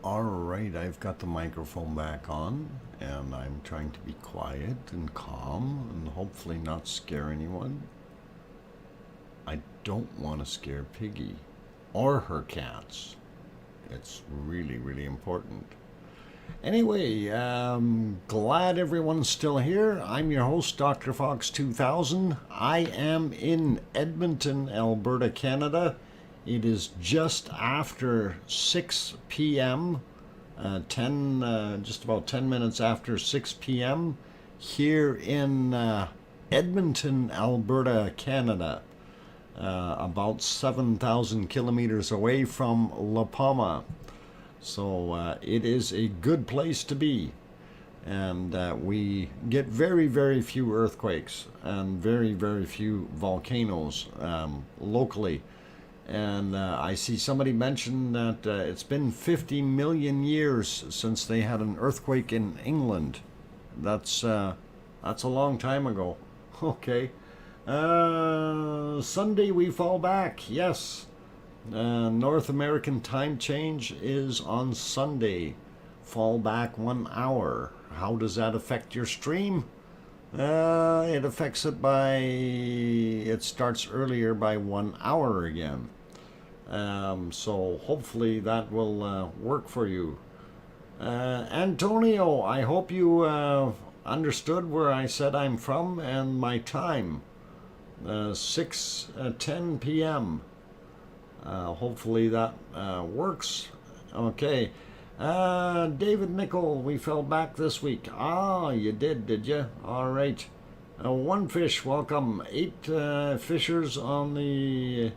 All right, I've got the microphone back on, and I'm trying to be quiet and calm and hopefully not scare anyone. I don't want to scare Piggy or her cats. It's really, really important. Anyway, glad everyone's still here. I'm your host, DrFox2000. I am in Edmonton, Alberta, Canada. It is just after 6 p.m., just about 10 minutes after 6 p.m. here in Edmonton, Alberta, Canada, about 7,000 kilometers away from La Palma. So it is a good place to be. And we get very, very few earthquakes and very, very few volcanoes locally. And I see somebody mention that it's been 50 million years since they had an earthquake in England. That's a long time ago. Okay. Sunday we fall back. Yes. North American time change is on Sunday. Fall back 1 hour. How does that affect your stream? It affects it by... It starts earlier by 1 hour again. So hopefully that will work for you. Antonio, I hope you understood where I said I'm from and my time. 6:10 p.m. Hopefully that works. Okay. David Nickel, we fell back this week. Ah, you did you? All right. One fish, welcome. 8 fishers on the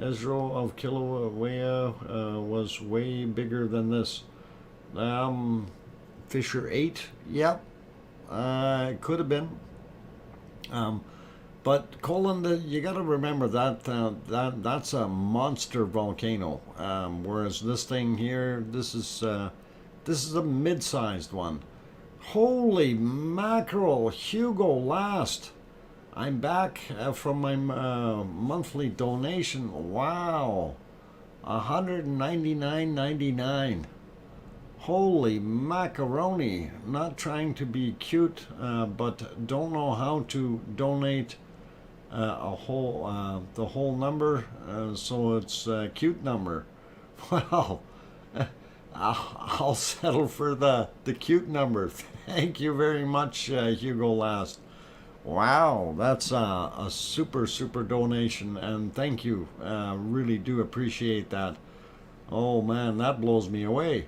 Ezro of Kilauea was way bigger than this. Fisher 8, yep. It could have been. But Colin, you got to remember that that's a monster volcano. Whereas this thing here, this is a mid-sized one. Holy mackerel, Hugo last. I'm back from my monthly donation. Wow, $199.99. Holy macaroni! Not trying to be cute, but don't know how to donate the whole number. So it's a cute number. Well, I'll settle for the cute number. Thank you very much, Hugo Last. Wow, that's a super donation, and thank you. Really do appreciate that. Oh man, that blows me away.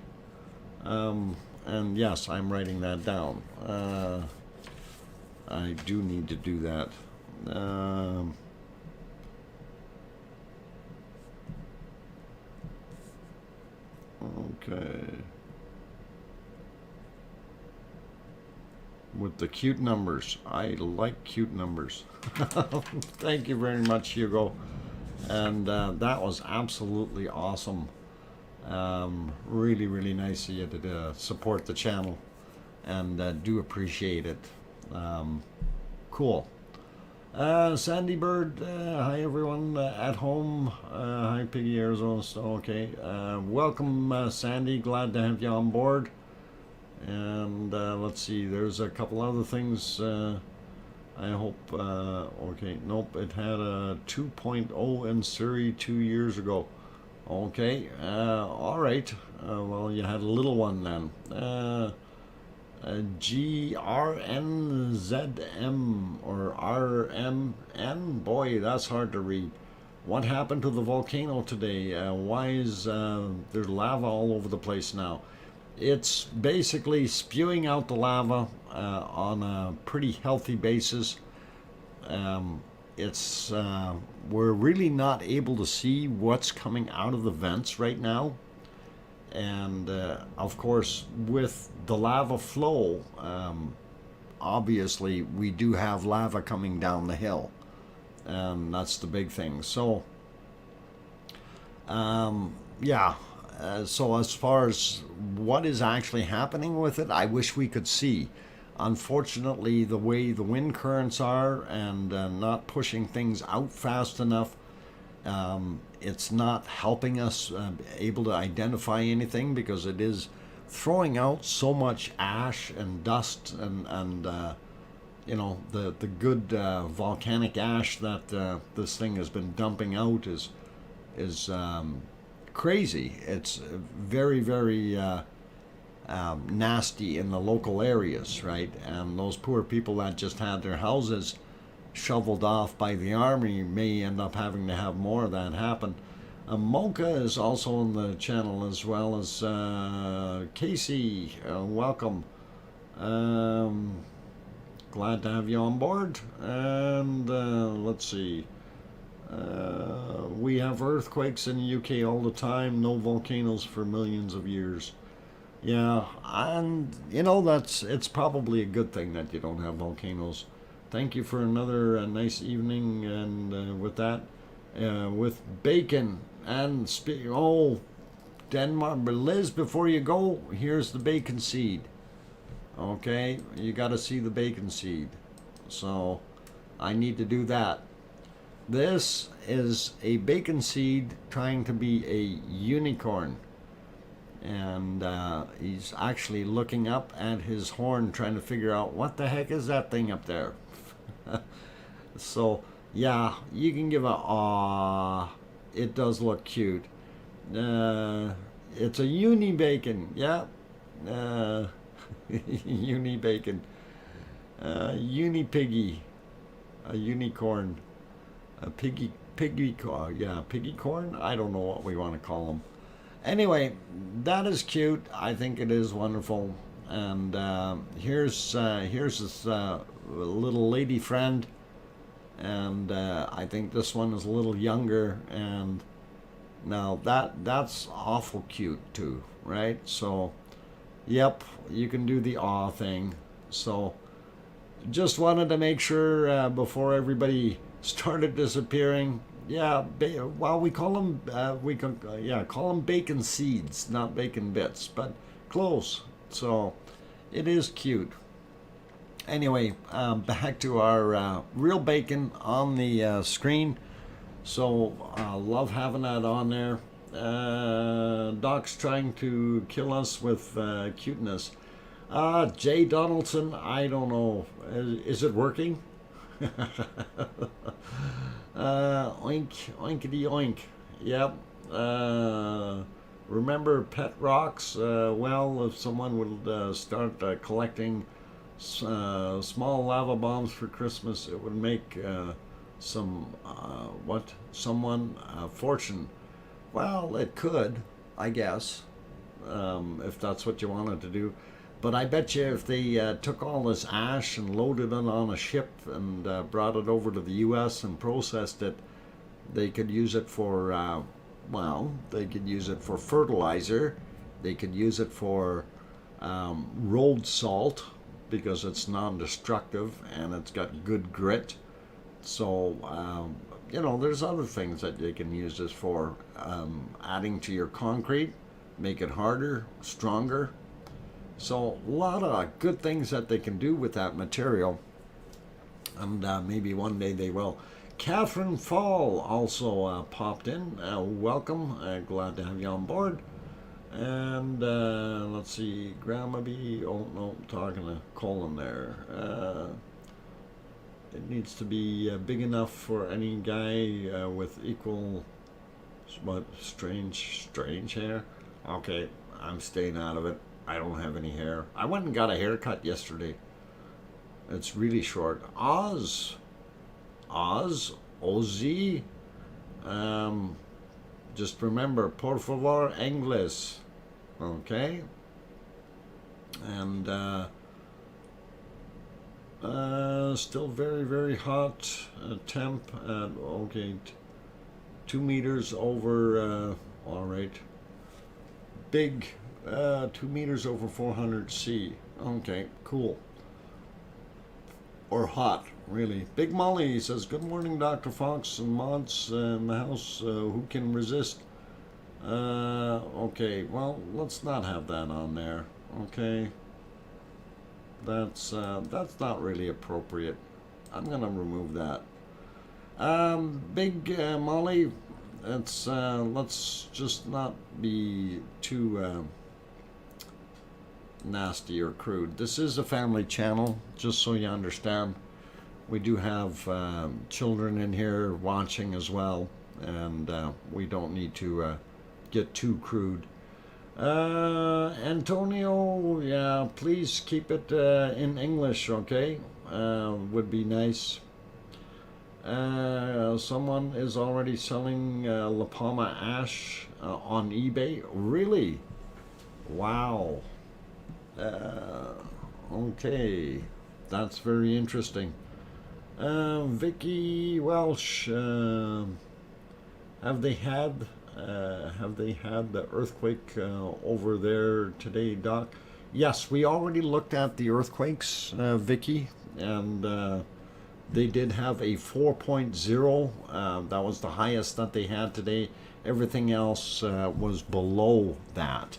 And yes, I'm writing that down. I do need to do that. Okay. With the cute numbers. I like cute numbers. Thank you very much, Hugo. And that was absolutely awesome. Really nice of you to support the channel, and do appreciate it. Cool. Sandy Bird, hi everyone at home. Hi Piggy Arizona. Okay. Welcome, Sandy. Glad to have you on board. And let's see, there's a couple other things. I hope, okay, nope, it had a 2.0 in Surrey 2 years ago. Okay, all right. Well, you had a little one then. GRNZM or RMN? Boy, that's hard to read. What happened to the volcano today? Why is there lava all over the place now? It's basically spewing out the lava on a pretty healthy basis. We're really not able to see what's coming out of the vents right now. And of course, with the lava flow, obviously we do have lava coming down the hill. And that's the big thing. So, yeah. So as far as what is actually happening with it, I wish we could see. Unfortunately, the way the wind currents are and not pushing things out fast enough, it's not helping us able to identify anything because it is throwing out so much ash and dust and you know, the good volcanic ash that this thing has been dumping out is crazy. It's very, very nasty in the local areas, right? And those poor people that just had their houses shoveled off by the army may end up having to have more of that happen. Mocha is also on the channel, as well as Casey. Welcome. Glad to have you on board. And let's see. We have earthquakes in the UK all the time. No volcanoes for millions of years. Yeah, and you know, it's probably a good thing that you don't have volcanoes. Thank you for another nice evening, and with that, with bacon and Denmark. But Liz, before you go, here's the bacon seed. Okay, you got to see the bacon seed. So I need to do that. This is a bacon seed trying to be a unicorn. And he's actually looking up at his horn, trying to figure out what the heck is that thing up there. So yeah, you can give a aw. It does look cute. It's a uni bacon. Yeah, uni bacon. Uni piggy, a unicorn, a piggy corn. Yeah, piggy corn. I don't know what we want to call them. Anyway, that is cute. I think it is wonderful. And here's this little lady friend, and I think this one is a little younger. And now that's awful cute too, right? So, yep, you can do the awe thing. So, just wanted to make sure before everybody started disappearing. Yeah, well, we call them call them bacon seeds, not bacon bits, but close. So it is cute. Anyway, back to our real bacon on the screen. So love having that on there. Doc's trying to kill us with cuteness. Jay Donaldson, I don't know. Is it working? Oink, oinkity oink. Yep. Remember pet rocks? Well, if someone would start collecting small lava bombs for Christmas, it would make someone a fortune. Well, it could, I guess, if that's what you wanted to do. But I bet you if they took all this ash and loaded it on a ship and brought it over to the U.S. and processed it, they could use it for, they could use it for fertilizer. They could use it for road salt because it's non-destructive and it's got good grit. So, you know, there's other things that they can use this for. Adding to your concrete, make it harder, stronger. So a lot of good things that they can do with that material, and maybe one day they will. Catherine Fall also popped in. Welcome. Glad to have you on board. And let's see, Grandma B. Oh no, talking to Colin there. It needs to be big enough for any guy with equal, strange hair. Okay, I'm staying out of it. I don't have any hair. I went and got a haircut yesterday. It's really short. Ozzy. Just remember, por favor, inglés. Okay? And still very, very hot temp at, okay, 2 meters over, all right. Big, 2 meters over 400 C. Okay, cool. Or hot, really. Big Molly says, good morning, Dr. Fox and mods in the house. Who can resist? Okay, well, let's not have that on there. Okay. That's not really appropriate. I'm gonna remove that. Big Molly, it's let's just not be too nasty or crude. This is a family channel, just so you understand. We do have children in here watching as well, and we don't need to get too crude. Antonio, yeah, please keep it in English, okay? Would be nice. Someone is already selling La Palma ash on eBay. Really? Wow. Okay, that's very interesting. Vicky Welsh, have they had the earthquake over there today, Doc? Yes, we already looked at the earthquakes, Vicky, and they did have a 4.0. That was the highest that they had today. Everything else was below that.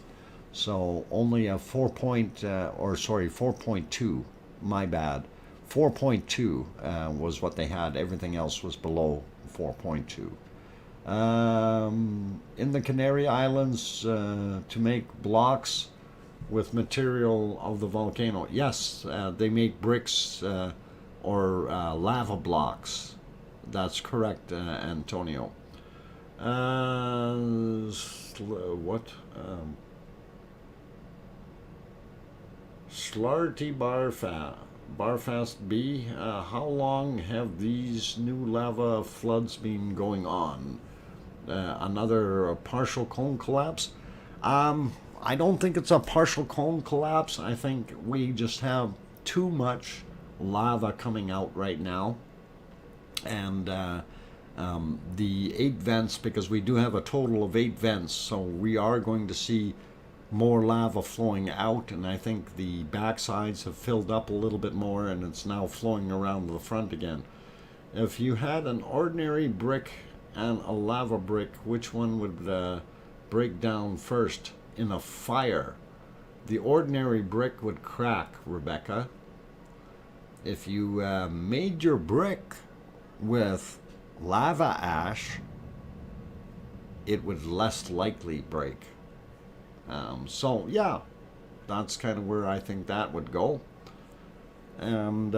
So only a 4.2. My bad. 4.2 was what they had. Everything else was below 4.2. In the Canary Islands, to make blocks with material of the volcano. Yes, they make bricks or lava blocks. That's correct, Antonio. What? Slarty Barfast B, how long have these new lava floods been going on? Another partial cone collapse? I don't think it's a partial cone collapse. I think we just have too much lava coming out right now. And the 8 vents, because we do have a total of 8 vents, so we are going to see more lava flowing out, and I think the backsides have filled up a little bit more, and it's now flowing around the front again. If you had an ordinary brick and a lava brick, which one would break down first in a fire? The ordinary brick would crack, Rebecca. If you made your brick with lava ash, it would less likely break. So yeah, that's kind of where I think that would go. And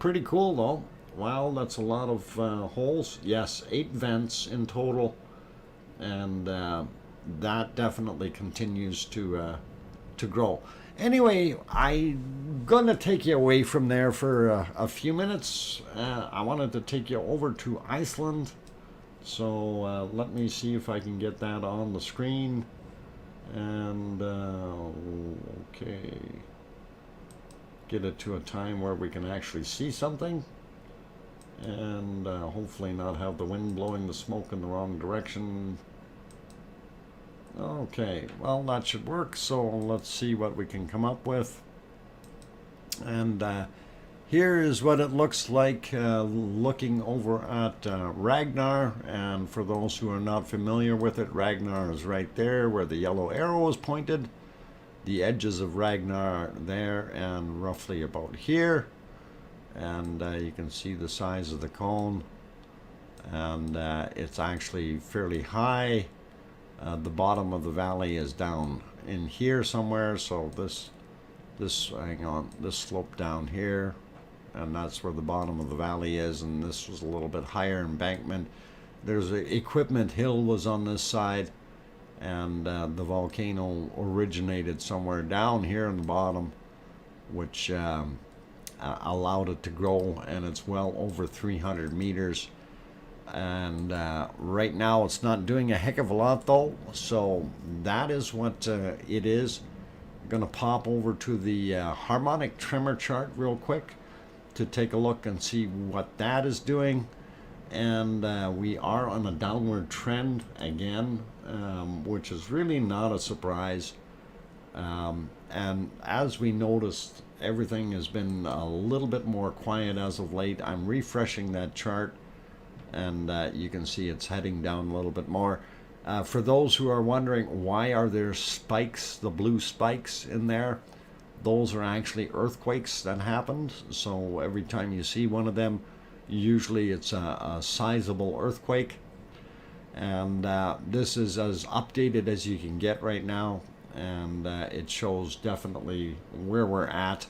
pretty cool though. Wow, that's a lot of holes. Yes, 8 vents in total, and that definitely continues to grow. Anyway, I'm gonna take you away from there for a few minutes. I wanted to take you over to Iceland, so let me see if I can get that on the screen. And okay, get it to a time where we can actually see something, and hopefully not have the wind blowing the smoke in the wrong direction. Okay, well, that should work. So let's see what we can come up with. And here is what it looks like looking over at Ragnar. And for those who are not familiar with it, Ragnar is right there where the yellow arrow is pointed. The edges of Ragnar are there and roughly about here. And you can see the size of the cone. And it's actually fairly high. The bottom of the valley is down in here somewhere. So this hang on, this slope down here, and that's where the bottom of the valley is, and this was a little bit higher embankment. There's a equipment hill was on this side, and the volcano originated somewhere down here in the bottom, which allowed it to grow, and it's well over 300 meters. And right now it's not doing a heck of a lot though, so that is what it is. I'm going to pop over to the harmonic tremor chart real quick to take a look and see what that is doing. And we are on a downward trend again, which is really not a surprise. And as we noticed, everything has been a little bit more quiet as of late. I'm refreshing that chart, and you can see it's heading down a little bit more. For those who are wondering, why are there spikes, the blue spikes in there? Those are actually earthquakes that happened. So every time you see one of them, usually it's a sizable earthquake. And this is as updated as you can get right now, and it shows definitely where we're at.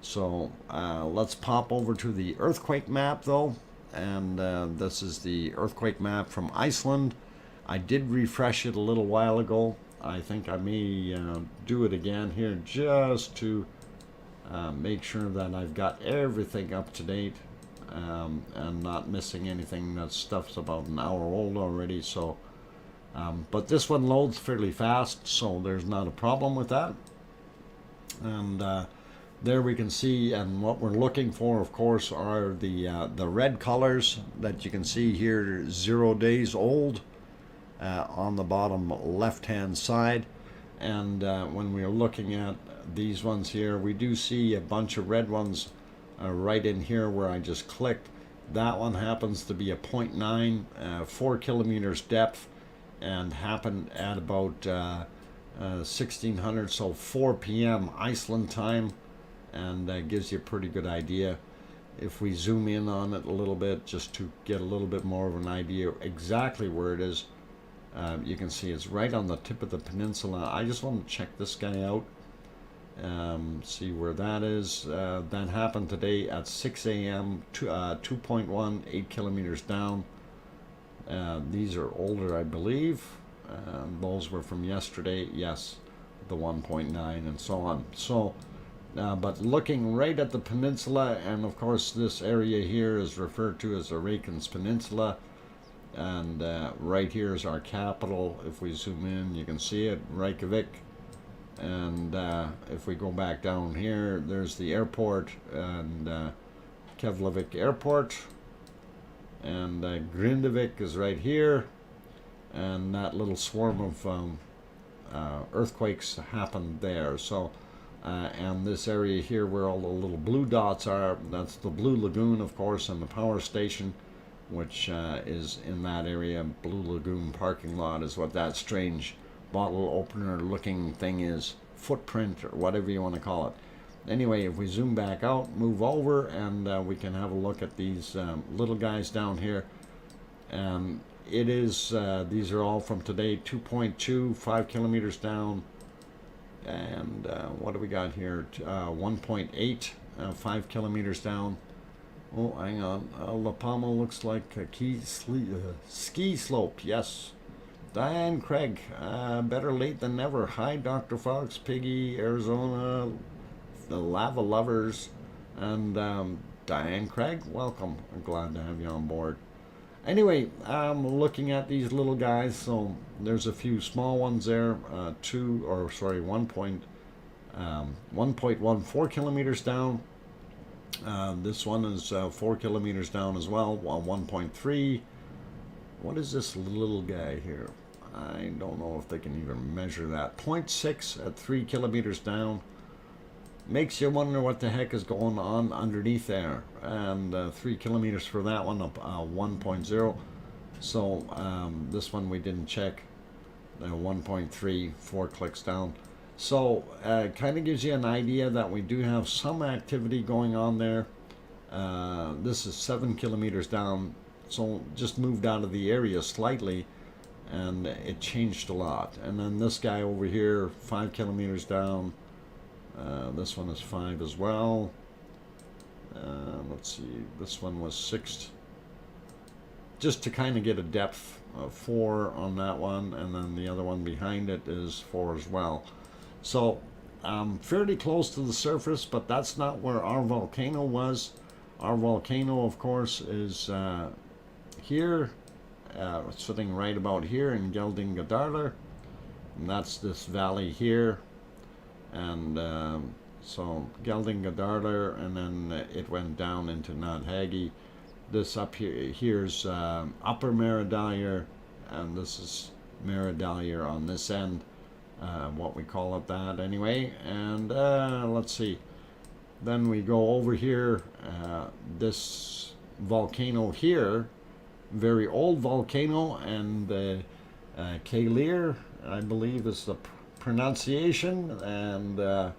So let's pop over to the earthquake map though, and this is the earthquake map from Iceland. I did refresh it a little while ago. I think I may do it again here just to make sure that I've got everything up to date and not missing anything. That stuff's about an hour old already, so but this one loads fairly fast, so there's not a problem with that. And there we can see, and what we're looking for, of course, are the red colors that you can see here, 0 days old, on the bottom left hand side. And when we're looking at these ones here, we do see a bunch of red ones right in here where I just clicked. That one happens to be a 0.9, 4 kilometers depth, and happened at about 1600, so 4 p.m. Iceland time, and that gives you a pretty good idea. If we zoom in on it a little bit just to get a little bit more of an idea exactly where it is, you can see it's right on the tip of the peninsula. I just want to check this guy out, see where that is. That happened today at 6 a.m. 2.1, 8 kilometers down. These are older, I believe. Those were from yesterday. Yes, the 1.9 and so on. So, but looking right at the peninsula, and of course this area here is referred to as the Reykjanes Peninsula. And right here is our capital. If we zoom in, you can see it, Reykjavik. And if we go back down here, there's the airport, and Keflavik Airport. And Grindavik is right here. And that little swarm of earthquakes happened there. So, and this area here where all the little blue dots are, that's the Blue Lagoon, of course, and the power station, which is in that area. Blue Lagoon parking lot is what that strange bottle opener looking thing is, footprint or whatever you want to call it. Anyway, if we zoom back out, move over, and we can have a look at these little guys down here. It is, these are all from today, 2.2, 5 kilometers down. And what do we got here? 1.8, 5 kilometers down. Oh, hang on. La Palma looks like a ski slope. Yes. Diane Craig, better late than never. Hi, Dr. Fox, Piggy, Arizona, the Lava Lovers, and Diane Craig, welcome. I'm glad to have you on board. Anyway, I'm looking at these little guys. So there's a few small ones there. 1.14 kilometers down. This one is 4 kilometers down as well. 1.3. What is this little guy here? I don't know if they can even measure that. 0.6 at 3 kilometers down. Makes you wonder what the heck is going on underneath there. And 3 kilometers for that one, 1.0. So this one we didn't check. 1.3, 4 clicks down. So kind of gives you an idea that we do have some activity going on there. This is 7 kilometers down, so just moved out of the area slightly, and it changed a lot. And then this guy over here, 5 kilometers down. This one is 5 as well. Let's see, this one was 6. Just to kind of get a depth of 4 on that one, and then the other one behind it is 4 as well. So fairly close to the surface, but that's not where our volcano was. Our volcano, of course, is here, sitting right about here in Geldingadalur, and that's this valley here. And so Geldingadalur, and then it went down into Nandhagi. This up here, here's Upper Meradalur, and this is Meradalur on this end. What we call it that anyway. And let's see, then we go over here, this volcano here, very old volcano, and Kalir, I believe is the pronunciation, and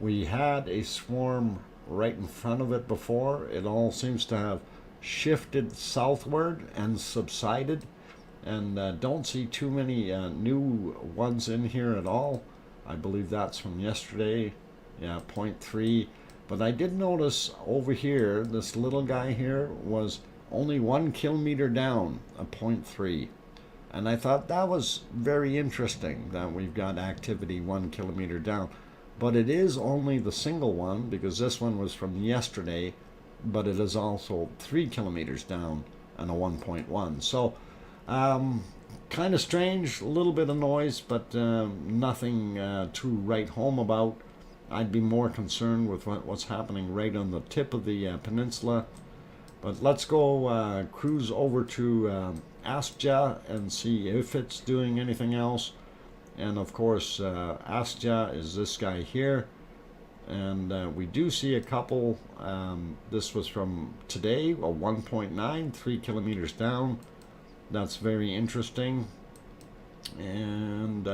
we had a swarm right in front of it before. It all seems to have shifted southward and subsided. and don't see too many new ones in here at all. I believe that's from yesterday. Yeah, 0.3. But I did notice over here, this little guy here was only 1 kilometer down, a 0.3. And I thought that was very interesting that we've got activity 1 kilometer down. But it is only the single one, because this one was from yesterday, but it is also 3 kilometers down and a 1.1. So kind of strange, a little bit of noise, but nothing to write home about. I'd be more concerned with what's happening right on the tip of the peninsula. But let's go cruise over to Askja and see if it's doing anything else. And of course, Askja is this guy here. And we do see a couple. This was from today, a 1.9, 3 kilometers down. That's very interesting. And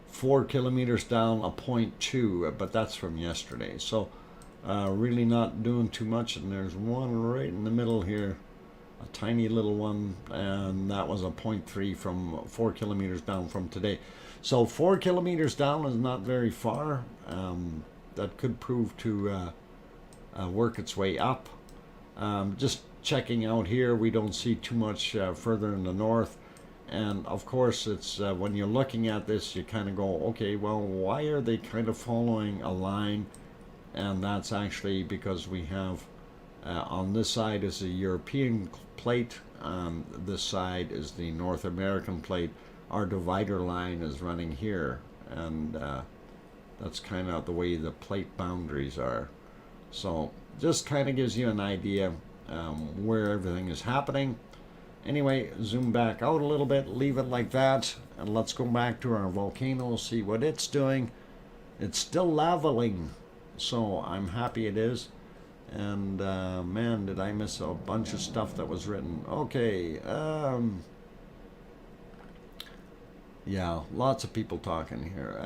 4 kilometers down, a 0.2, but that's from yesterday. So really not doing too much. And there's one right in the middle here, a tiny little one, and that was a 0.3 from 4 kilometers down from today. So 4 kilometers down is not very far. That could prove to work its way up. Just checking out here, we don't see too much further in the north. And of course, it's when you're looking at this, you kind of go, okay, well, why are they kind of following a line? And that's actually because we have on this side is the European plate, this side is the North American plate. Our divider line is running here, and that's kind of the way the plate boundaries are. So just kind of gives you an idea where everything is happening. Anyway, zoom back out a little bit, leave it like that, and let's go back to our volcano, see what it's doing. It's still lavaling, so I'm happy it is. And man, did I miss a bunch of stuff that was written. Okay, yeah, lots of people talking here.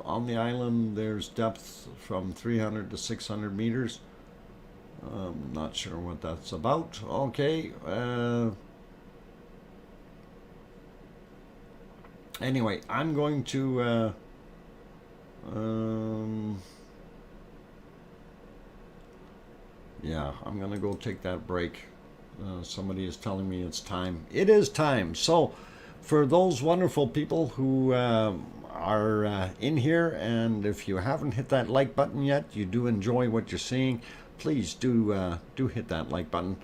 On the island, there's depth from 300 to 600 meters. Not sure what that's about. Okay. Anyway, I'm going to yeah, I'm gonna go take that break. Somebody is telling me it's time. It is time. So for those wonderful people who are in here, and if you haven't hit that like button yet, you do enjoy what you're seeing, please do hit that like button.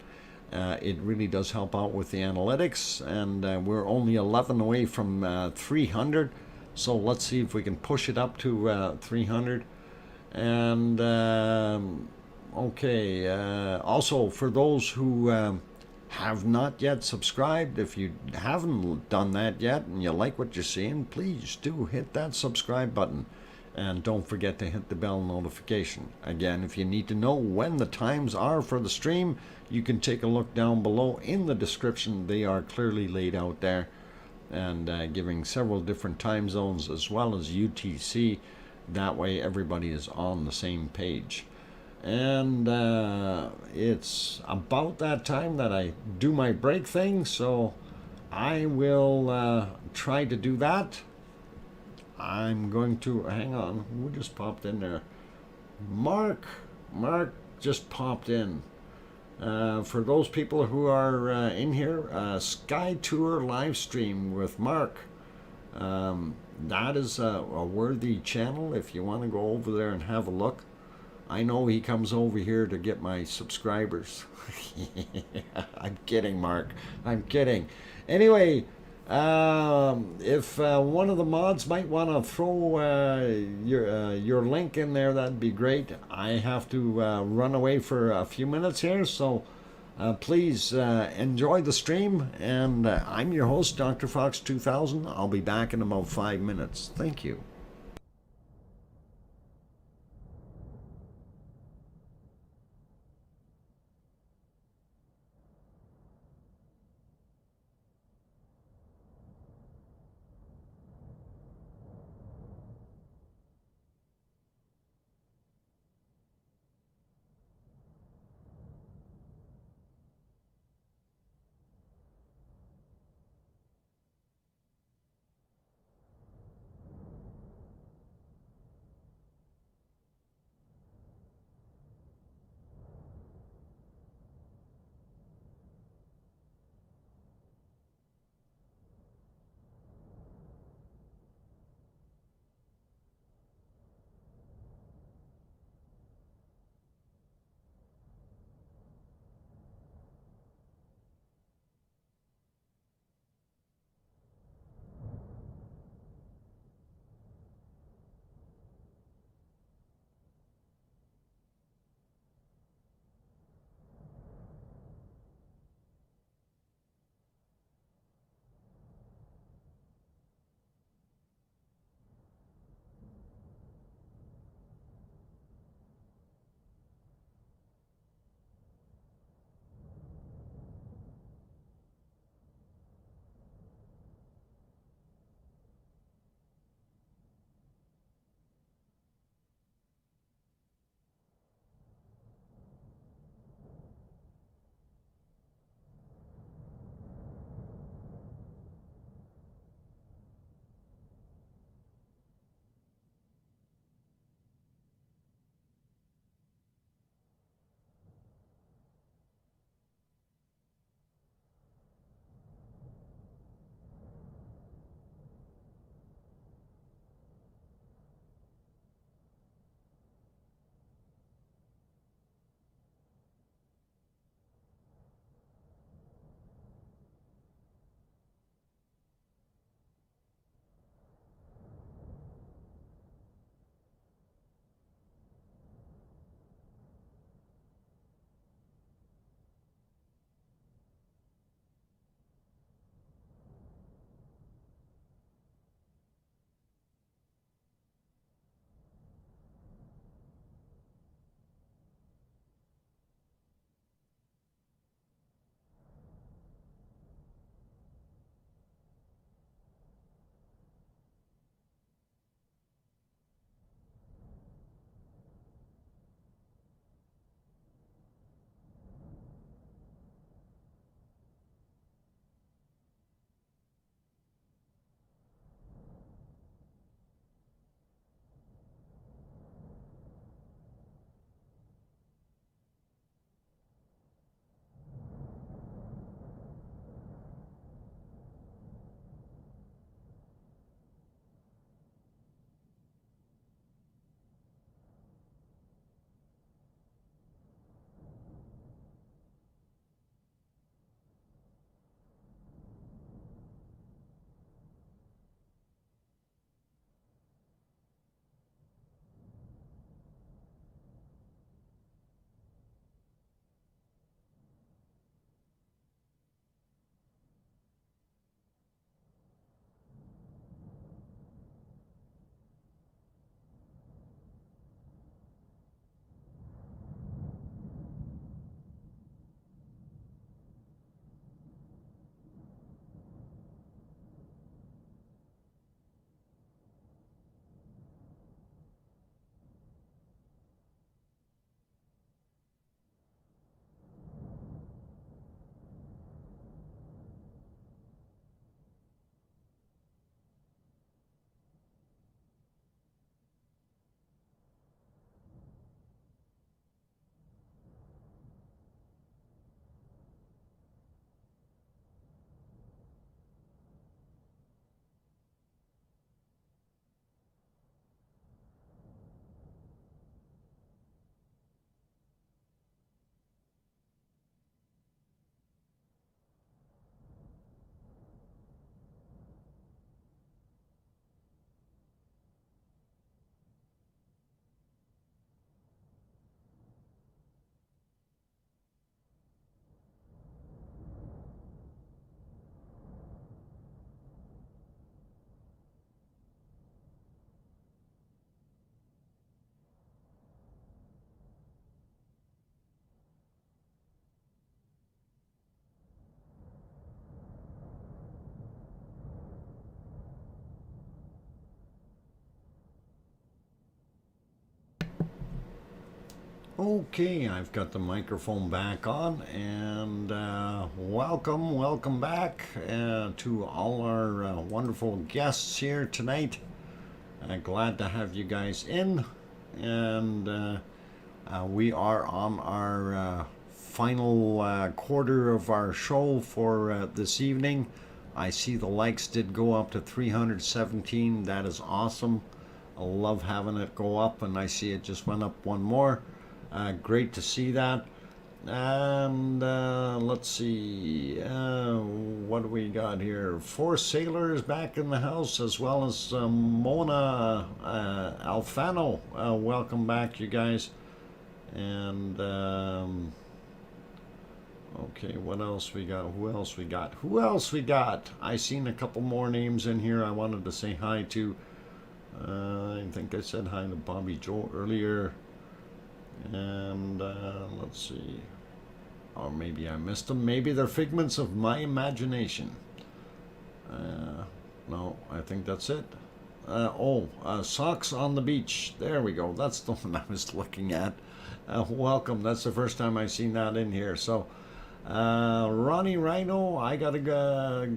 It really does help out with the analytics, and we're only 11 away from 300, so let's see if we can push it up to 300. And okay, also for those who have not yet subscribed, if you haven't done that yet and you like what you're seeing, please do hit that subscribe button. And don't forget to hit the bell notification. Again, if you need to know when the times are for the stream, you can take a look down below in the description. They are clearly laid out there, and giving several different time zones as well as UTC. That way everybody is on the same page. And it's about that time that I do my break thing, so I will try to do that. I'm going to, hang on, who just popped in there? Mark just popped in. For those people who are in here, Sky Tour live stream with Mark. That is a worthy channel if you want to go over there and have a look. I know he comes over here to get my subscribers. I'm kidding, Mark. I'm kidding. Anyway, if one of the mods might want to throw your link in there, that'd be great. I have to run away for a few minutes here, so please enjoy the stream. And I'm your host, DrFox2000. I'll be back in about 5 minutes. Thank you. Okay, I've got the microphone back on, and welcome back to all our wonderful guests here tonight. Glad to have you guys in, and we are on our final quarter of our show for this evening. I see the likes did go up to 317. That is awesome. I love having it go up, and I see it just went up one more. Great to see that. And let's see, what do we got here? 4 sailors back in the house, as well as Mona Alfano. Welcome back, you guys. And okay, what else we got? Who else we got? Who else we got? I seen a couple more names in here I wanted to say hi to. I think I said hi to Bobby Joe earlier. And let's see. Or maybe I missed them. Maybe they're figments of my imagination. No, I think that's it. Socks on the beach. There we go. That's the one I was looking at. Welcome. That's the first time I've seen that in here. So, Ronnie Rhino, I gotta go.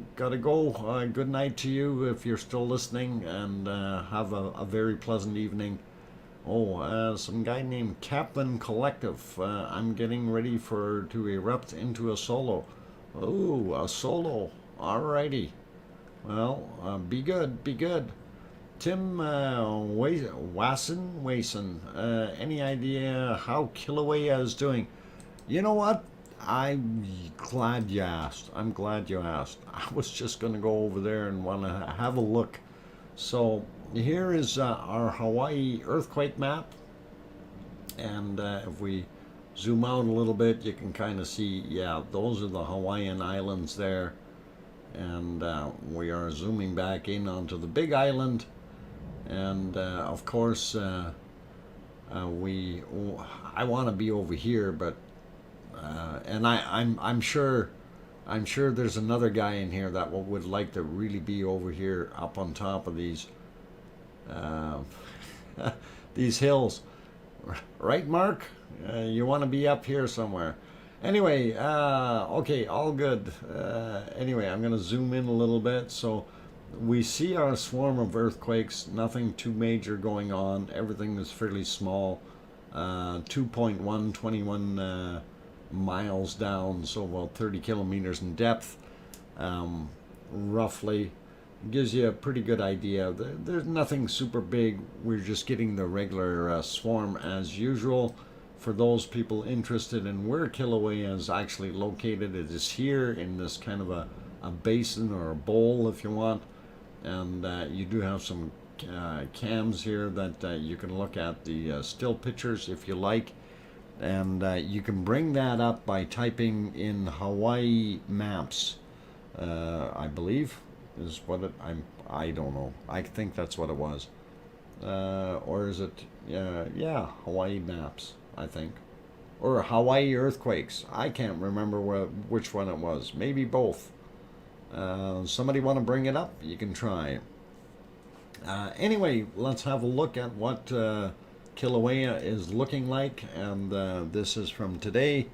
Good night to you if you're still listening, and have a very pleasant evening. Some guy named Kaplan Collective. I'm getting ready to erupt into a solo. Oh, a solo. Alrighty. Well, be good, be good. Tim Wason, any idea how Kilauea is doing? You know what? I'm glad you asked. I'm glad you asked. I was just going to go over there and want to have a look. So here is our Hawaii earthquake map, and if we zoom out a little bit, you can kind of see, yeah, those are the Hawaiian islands there, and we are zooming back in onto the big island, and of course I want to be over here, but and I'm sure there's another guy in here that would like to really be over here up on top of these these hills, right, Mark? You want to be up here somewhere. Anyway, okay, all good. Anyway, I'm going to zoom in a little bit. So we see our swarm of earthquakes, nothing too major going on. Everything is fairly small. 21 miles down, so about 30 kilometers in depth, roughly. Gives you a pretty good idea. There's nothing super big. We're just getting the regular swarm as usual. For those people interested in where Kilauea is actually located, it is here in this kind of a basin or a bowl, if you want. And you do have some cams here that you can look at the still pictures if you like. And you can bring that up by typing in Hawaii maps, I believe. Is what I don't know. I think that's what it was. Or is it, yeah, Hawaii maps, I think. Or Hawaii earthquakes. I can't remember which one it was. Maybe both. Somebody want to bring it up? You can try. Anyway, let's have a look at what Kilauea is looking like. And this is from today.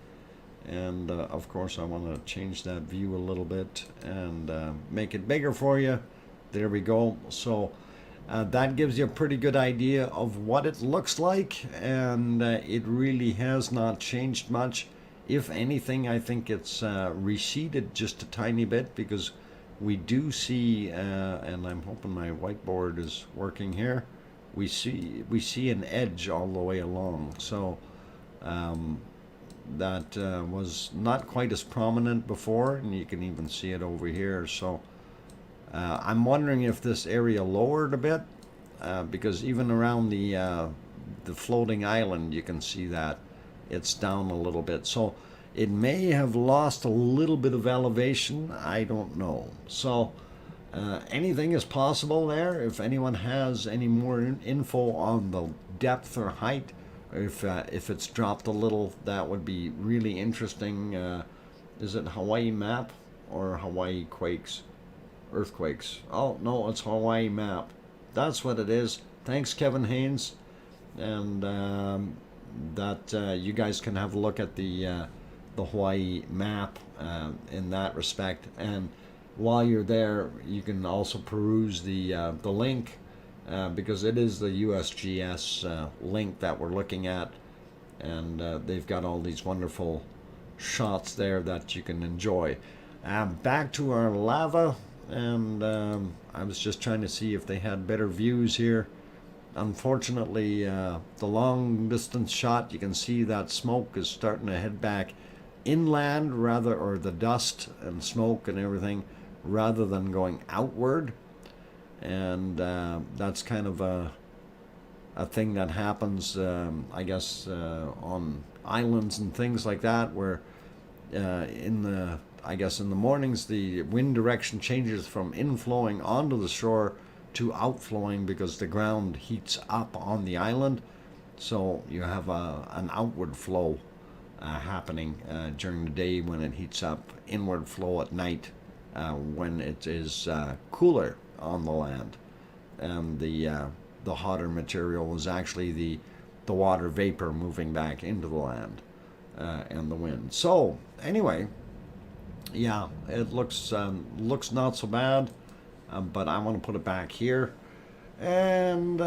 And of course I want to change that view a little bit and make it bigger for you. There we go. So that gives you a pretty good idea of what it looks like, and it really has not changed much. If anything, I think it's receded just a tiny bit, because we do see, and I'm hoping my whiteboard is working here, we see an edge all the way along. So that was not quite as prominent before, and you can even see it over here. So I'm wondering if this area lowered a bit, because even around the floating island you can see that it's down a little bit. So it may have lost a little bit of elevation, I don't know. So anything is possible there. If anyone has any more info on the depth or height, if it's dropped a little, that would be really interesting. Is it Hawaii map or Hawaii earthquakes? Oh no, it's Hawaii map. That's what it is. Thanks, Kevin Haynes. And that you guys can have a look at the Hawaii map in that respect. And while you're there, you can also peruse the link because it is the USGS link that we're looking at, and they've got all these wonderful shots there that you can enjoy. Back to our lava, and I was just trying to see if they had better views here. Unfortunately, the long distance shot, you can see that smoke is starting to head back inland rather, or the dust and smoke and everything, rather than going outward. And that's kind of a thing that happens, I guess, on islands and things like that, where in the mornings the wind direction changes from inflowing onto the shore to outflowing because the ground heats up on the island. So you have an outward flow happening during the day when it heats up, inward flow at night when it is cooler on the land. And the hotter material is actually the water vapor moving back into the land and the wind. So anyway, yeah, it looks not so bad. But I want to put it back here, and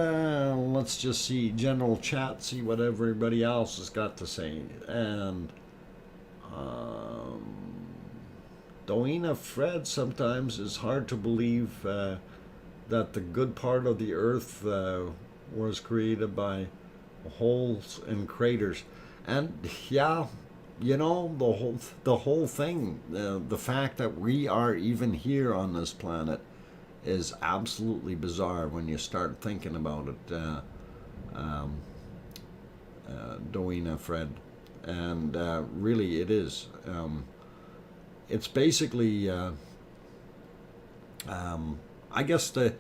let's just see general chat, see what everybody else has got to say. And Doina Fred, sometimes it's hard to believe that the good part of the earth was created by holes and craters. And yeah, you know, the whole thing, the fact that we are even here on this planet is absolutely bizarre when you start thinking about it, Doina Fred. And really it is. It's basically, I guess, the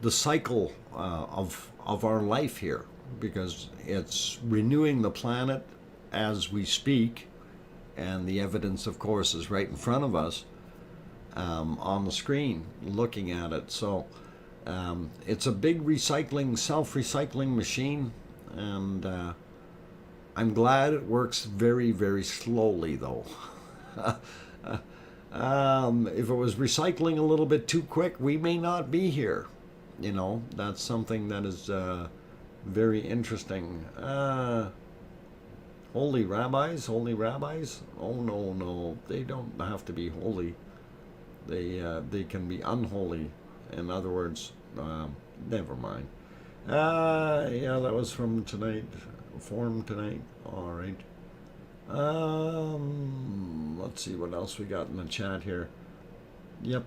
cycle of our life here, because it's renewing the planet as we speak, and the evidence, of course, is right in front of us. On the screen looking at it. So it's a big self-recycling machine, and I'm glad it works very, very slowly though. If it was recycling a little bit too quick, we may not be here. You know, that's something that is very interesting. Holy rabbis? Oh no, they don't have to be holy. They can be unholy. In other words, never mind. Yeah, that was from tonight. Forum tonight. All right. Let's see what else we got in the chat here. Yep.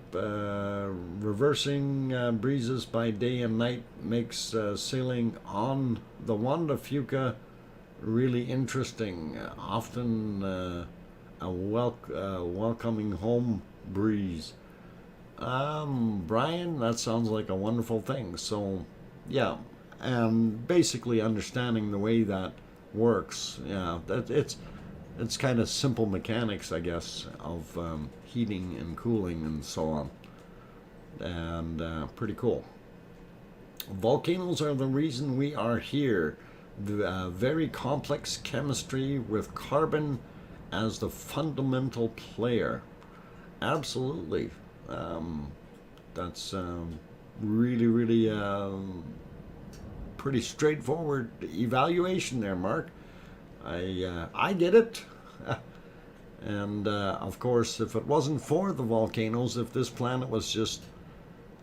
Reversing breezes by day and night makes sailing on the Wanda Fuca really interesting. Often a welcoming home breeze. Brian, that sounds like a wonderful thing. So yeah, and basically understanding the way that works. Yeah, that it's kind of simple mechanics, I guess, of heating and cooling and so on, and pretty cool. Volcanoes are the reason we are here. The very complex chemistry with carbon as the fundamental player. Absolutely. That's really, really pretty straightforward evaluation there, Mark. I get it. And of course, if it wasn't for the volcanoes, if this planet was just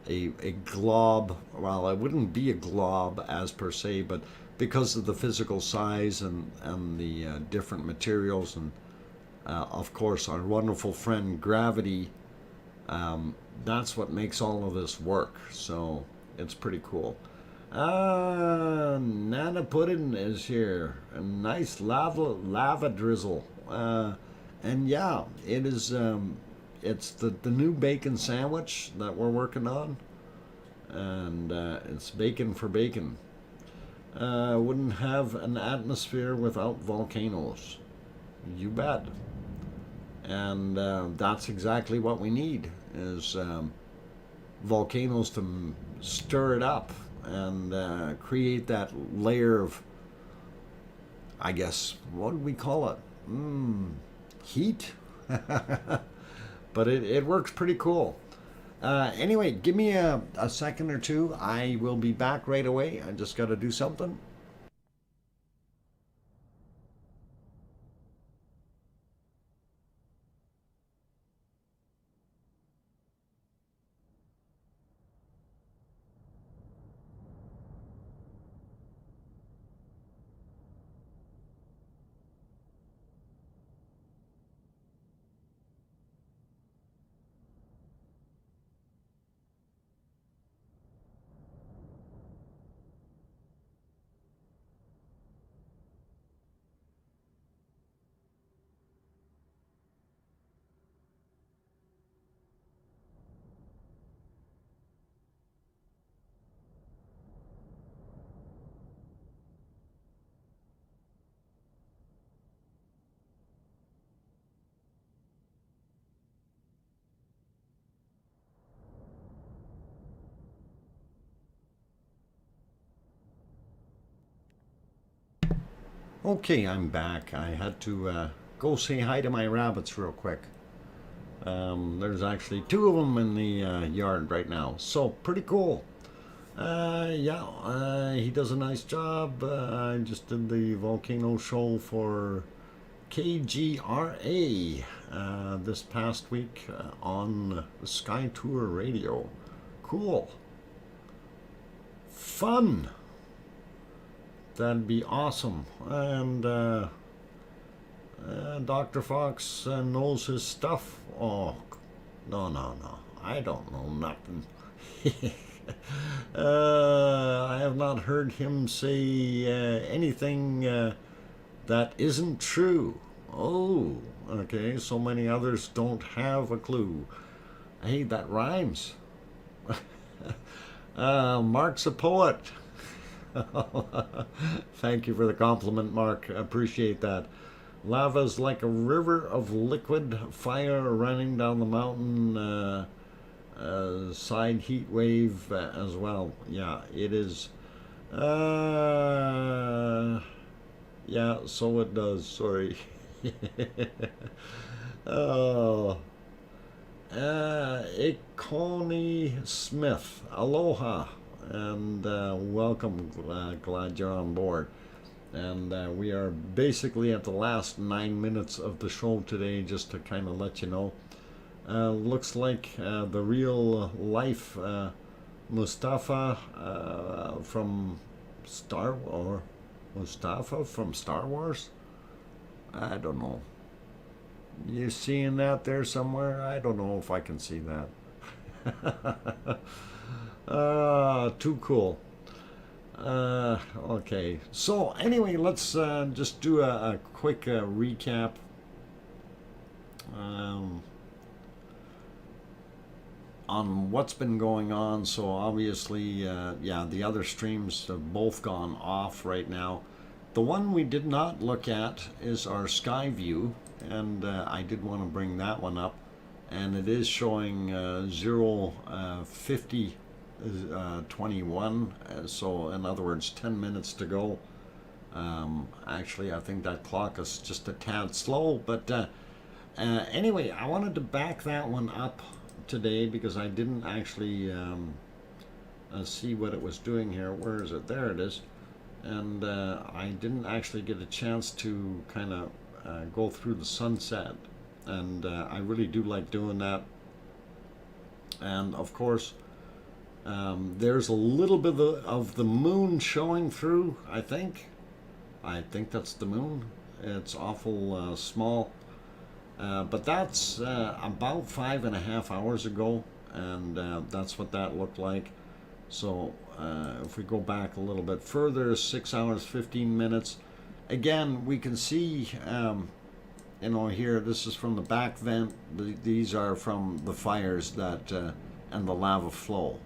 a glob, well, it wouldn't be a glob as per se, but because of the physical size and the different materials, and of course our wonderful friend gravity, that's what makes all of this work. So it's pretty cool. Nana Puddin is here. A nice lava drizzle. And yeah, it is. It's the new bacon sandwich that we're working on, and it's bacon for bacon. Wouldn't have an atmosphere without volcanoes. You bet. And that's exactly what we need, is volcanoes to stir it up and create that layer I guess, what do we call it? Heat? But it works pretty cool. Anyway, give me a second or two. I will be back right away. I just got to do something. Okay, I'm back. I had to go say hi to my rabbits real quick. There's actually two of them in the yard right now, so pretty cool. Yeah, he does a nice job. I just did the volcano show for KGRA this past week on Sky Tour Radio. Cool. Fun. That'd be awesome. And Dr. Fox knows his stuff. Oh, no. I don't know nothing. I have not heard him say anything that isn't true. Oh, okay. So many others don't have a clue. Hey, that rhymes. Mark's a poet. Thank you for the compliment, Mark. Appreciate that. Lava's like a river of liquid fire running down the mountain. Side heat wave as well. Yeah, it is. Yeah, so it does. Sorry. Oh. Iconi Smith. Aloha. And welcome. Glad you're on board. And we are basically at the last 9 minutes of the show today, just to kind of let you know. Looks like the real life Mustafa from Star Wars. I don't know. You seeing that there somewhere? I don't know if I can see that. Too cool. Okay. So anyway, let's just do a quick recap. On what's been going on. So obviously, yeah, the other streams have both gone off right now. The one we did not look at is our sky view, and I did want to bring that one up, and it is showing 0:50 21, so in other words 10 minutes to go. Actually, I think that clock is just a tad slow, but anyway, I wanted to back that one up today because I didn't actually see what it was doing here. Where is it? There it is. And I didn't actually get a chance to kind of go through the sunset, and I really do like doing that. And of course, there's a little bit of the moon showing through. I think that's the moon. It's awful small. But that's about 5.5 hours ago, and that's what that looked like. So if we go back a little bit further, 6 hours 15 minutes. Again, we can see, you know, here, this is from the back vent. These are from the fires that and the lava flow.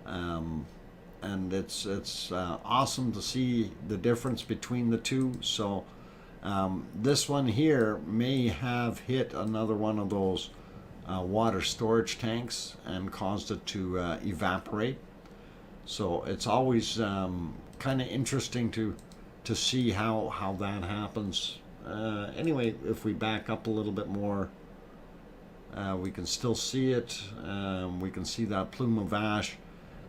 And it's awesome to see the difference between the two. So this one here may have hit another one of those water storage tanks and caused it to evaporate. So it's always kind of interesting to to see how that happens. Anyway, if we back up a little bit more, we can still see it. We can see that plume of ash,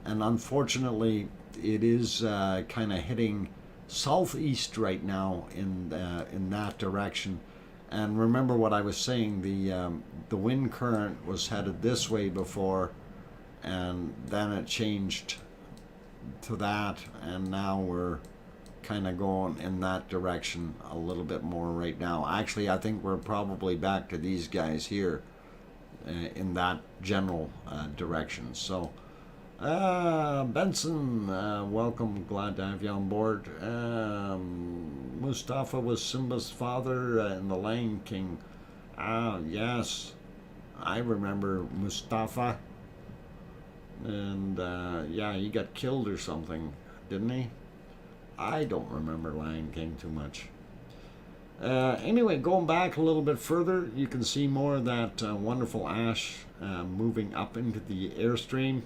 and unfortunately it is kind of hitting southeast right now in that direction. And remember what I was saying, the wind current was headed this way before, and then it changed to that, and now we're kind of going in that direction a little bit more right now. Actually, I think we're probably back to these guys here in that general direction. So Benson, welcome, glad to have you on board. Mustafa was Simba's father in The Lion King. Ah, yes, I remember Mustafa. And yeah, he got killed or something, didn't he? I don't remember Lion King too much. Anyway, going back a little bit further, you can see more of that wonderful ash moving up into the airstream.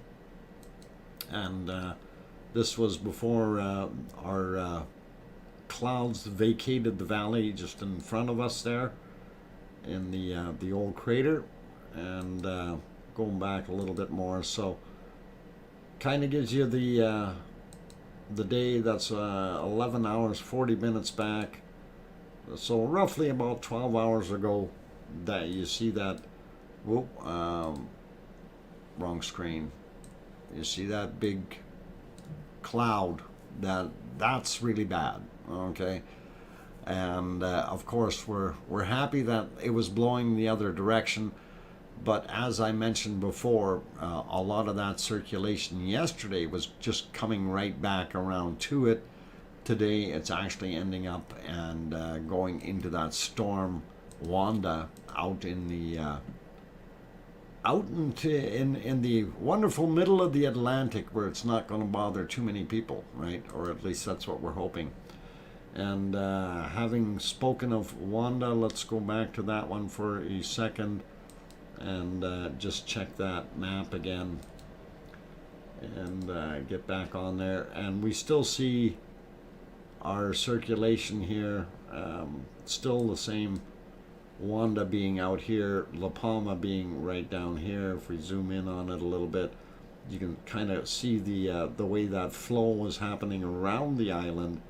And this was before our clouds vacated the valley just in front of us there in the old crater. And going back a little bit more, so kind of gives you the day that's 11 hours 40 minutes back, so roughly about 12 hours ago that you see that. Whoop, wrong screen. You see that big cloud, that's really bad, okay? And of course we're happy that it was blowing the other direction. But as I mentioned before, a lot of that circulation yesterday was just coming right back around to it. Today it's actually ending up and going into that storm Wanda out in the in the wonderful middle of the Atlantic, where it's not going to bother too many people, right? Or at least that's what we're hoping. And having spoken of Wanda, let's go back to that one for a second. And just check that map again and get back on there, and we still see our circulation here, still the same. Wanda being out here, La Palma being right down here. If we zoom in on it a little bit, you can kind of see the way that flow is happening around the island,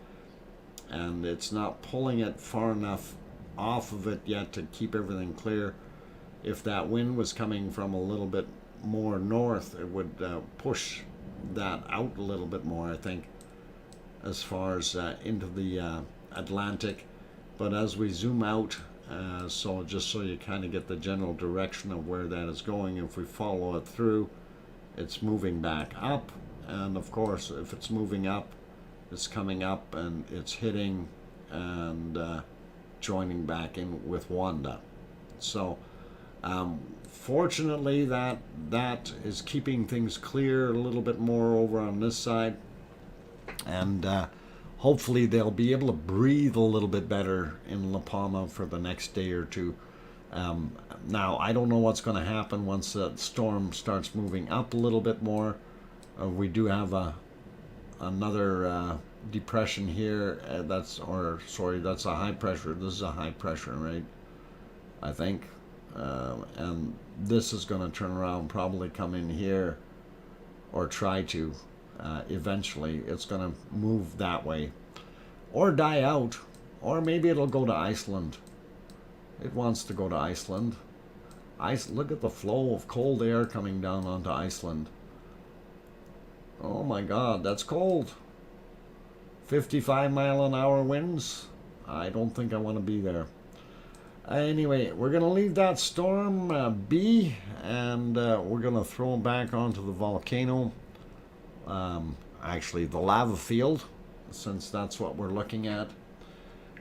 and it's not pulling it far enough off of it yet to keep everything clear. If that wind was coming from a little bit more north, it would push that out a little bit more, I think, as far as into the Atlantic. But as we zoom out, so just so you kind of get the general direction of where that is going, if we follow it through, it's moving back up. And of course, if it's moving up, it's coming up and it's hitting and joining back in with Wanda. So fortunately that is keeping things clear a little bit more over on this side, and hopefully they'll be able to breathe a little bit better in La Palma for the next day or two. Now I don't know what's going to happen once that storm starts moving up a little bit more. We do have another depression here, that's a high pressure. This is a high pressure, right? I think. And this is going to turn around, probably come in here, or try to. Eventually it's going to move that way, or die out, or maybe it'll go to Iceland. It wants to go to Iceland. Look at the flow of cold air coming down onto Iceland. Oh my God, that's cold. 55-mile-an-hour winds. I don't think I want to be there. Anyway, we're going to leave that storm be, and we're going to throw him back onto the volcano. Actually, the lava field, since that's what we're looking at.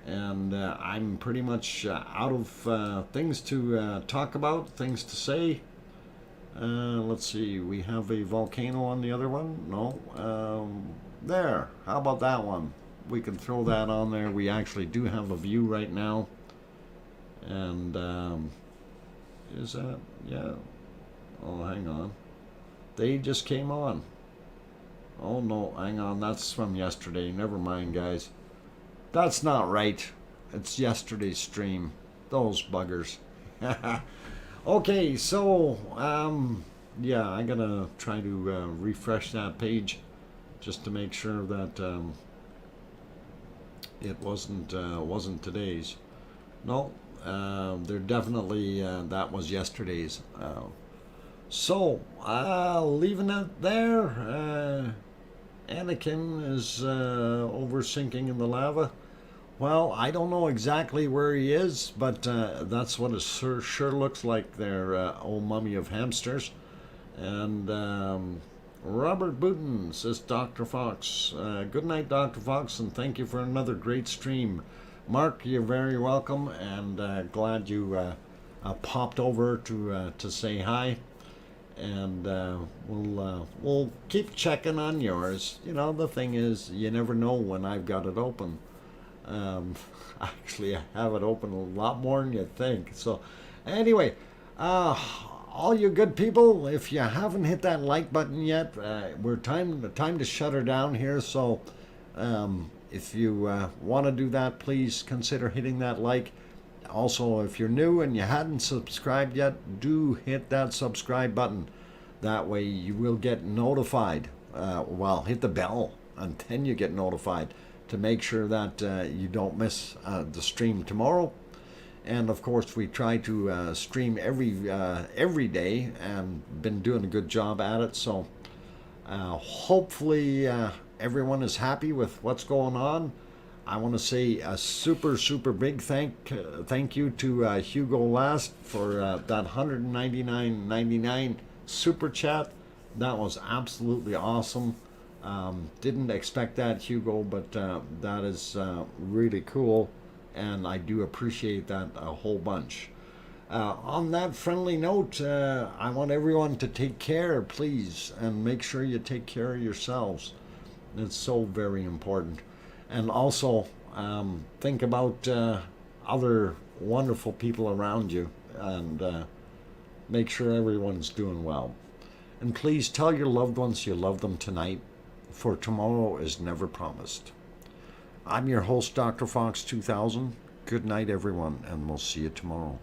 And I'm pretty much out of things to talk about, things to say. Let's see, we have a volcano on the other one. No. There, how about that one? We can throw that on there. We actually do have a view right now. And is that, yeah, oh, hang on, they just came on. Oh no, hang on, that's from yesterday. Never mind, guys. That's not right. It's yesterday's stream. Those buggers. Okay, so yeah, I gotta try to refresh that page just to make sure that it wasn't today's. No, there definitely that was yesterday's. So leaving it there. Anakin is over sinking in the lava. Well, I don't know exactly where he is, but that's what it sure looks like there, old mummy of hamsters. And Robert Booten says, Dr. Fox. Good night, Dr. Fox, and thank you for another great stream. Mark, you're very welcome, and glad you popped over to say hi. And we'll keep checking on yours. You know, the thing is, you never know when I've got it open. Actually, I have it open a lot more than you think. So, anyway, all you good people, if you haven't hit that like button yet, we're time to shut her down here. So, if you want to do that, please consider hitting that like. Also, if you're new and you hadn't subscribed yet, do hit that subscribe button. That way you will get notified. Well, hit the bell and then you get notified to make sure that you don't miss the stream tomorrow. And of course, we try to stream every day and been doing a good job at it. So hopefully everyone is happy with what's going on. I want to say a super big thank you to Hugo Last for that $199.99 super chat. That was absolutely awesome. Didn't expect that, Hugo, but that is really cool, and I do appreciate that a whole bunch. On that friendly note, I want everyone to take care, please, and make sure you take care of yourselves. It's so very important. And also, think about other wonderful people around you, and make sure everyone's doing well. And please tell your loved ones you love them tonight, for tomorrow is never promised. I'm your host, DrFox2000. Good night, everyone, and we'll see you tomorrow.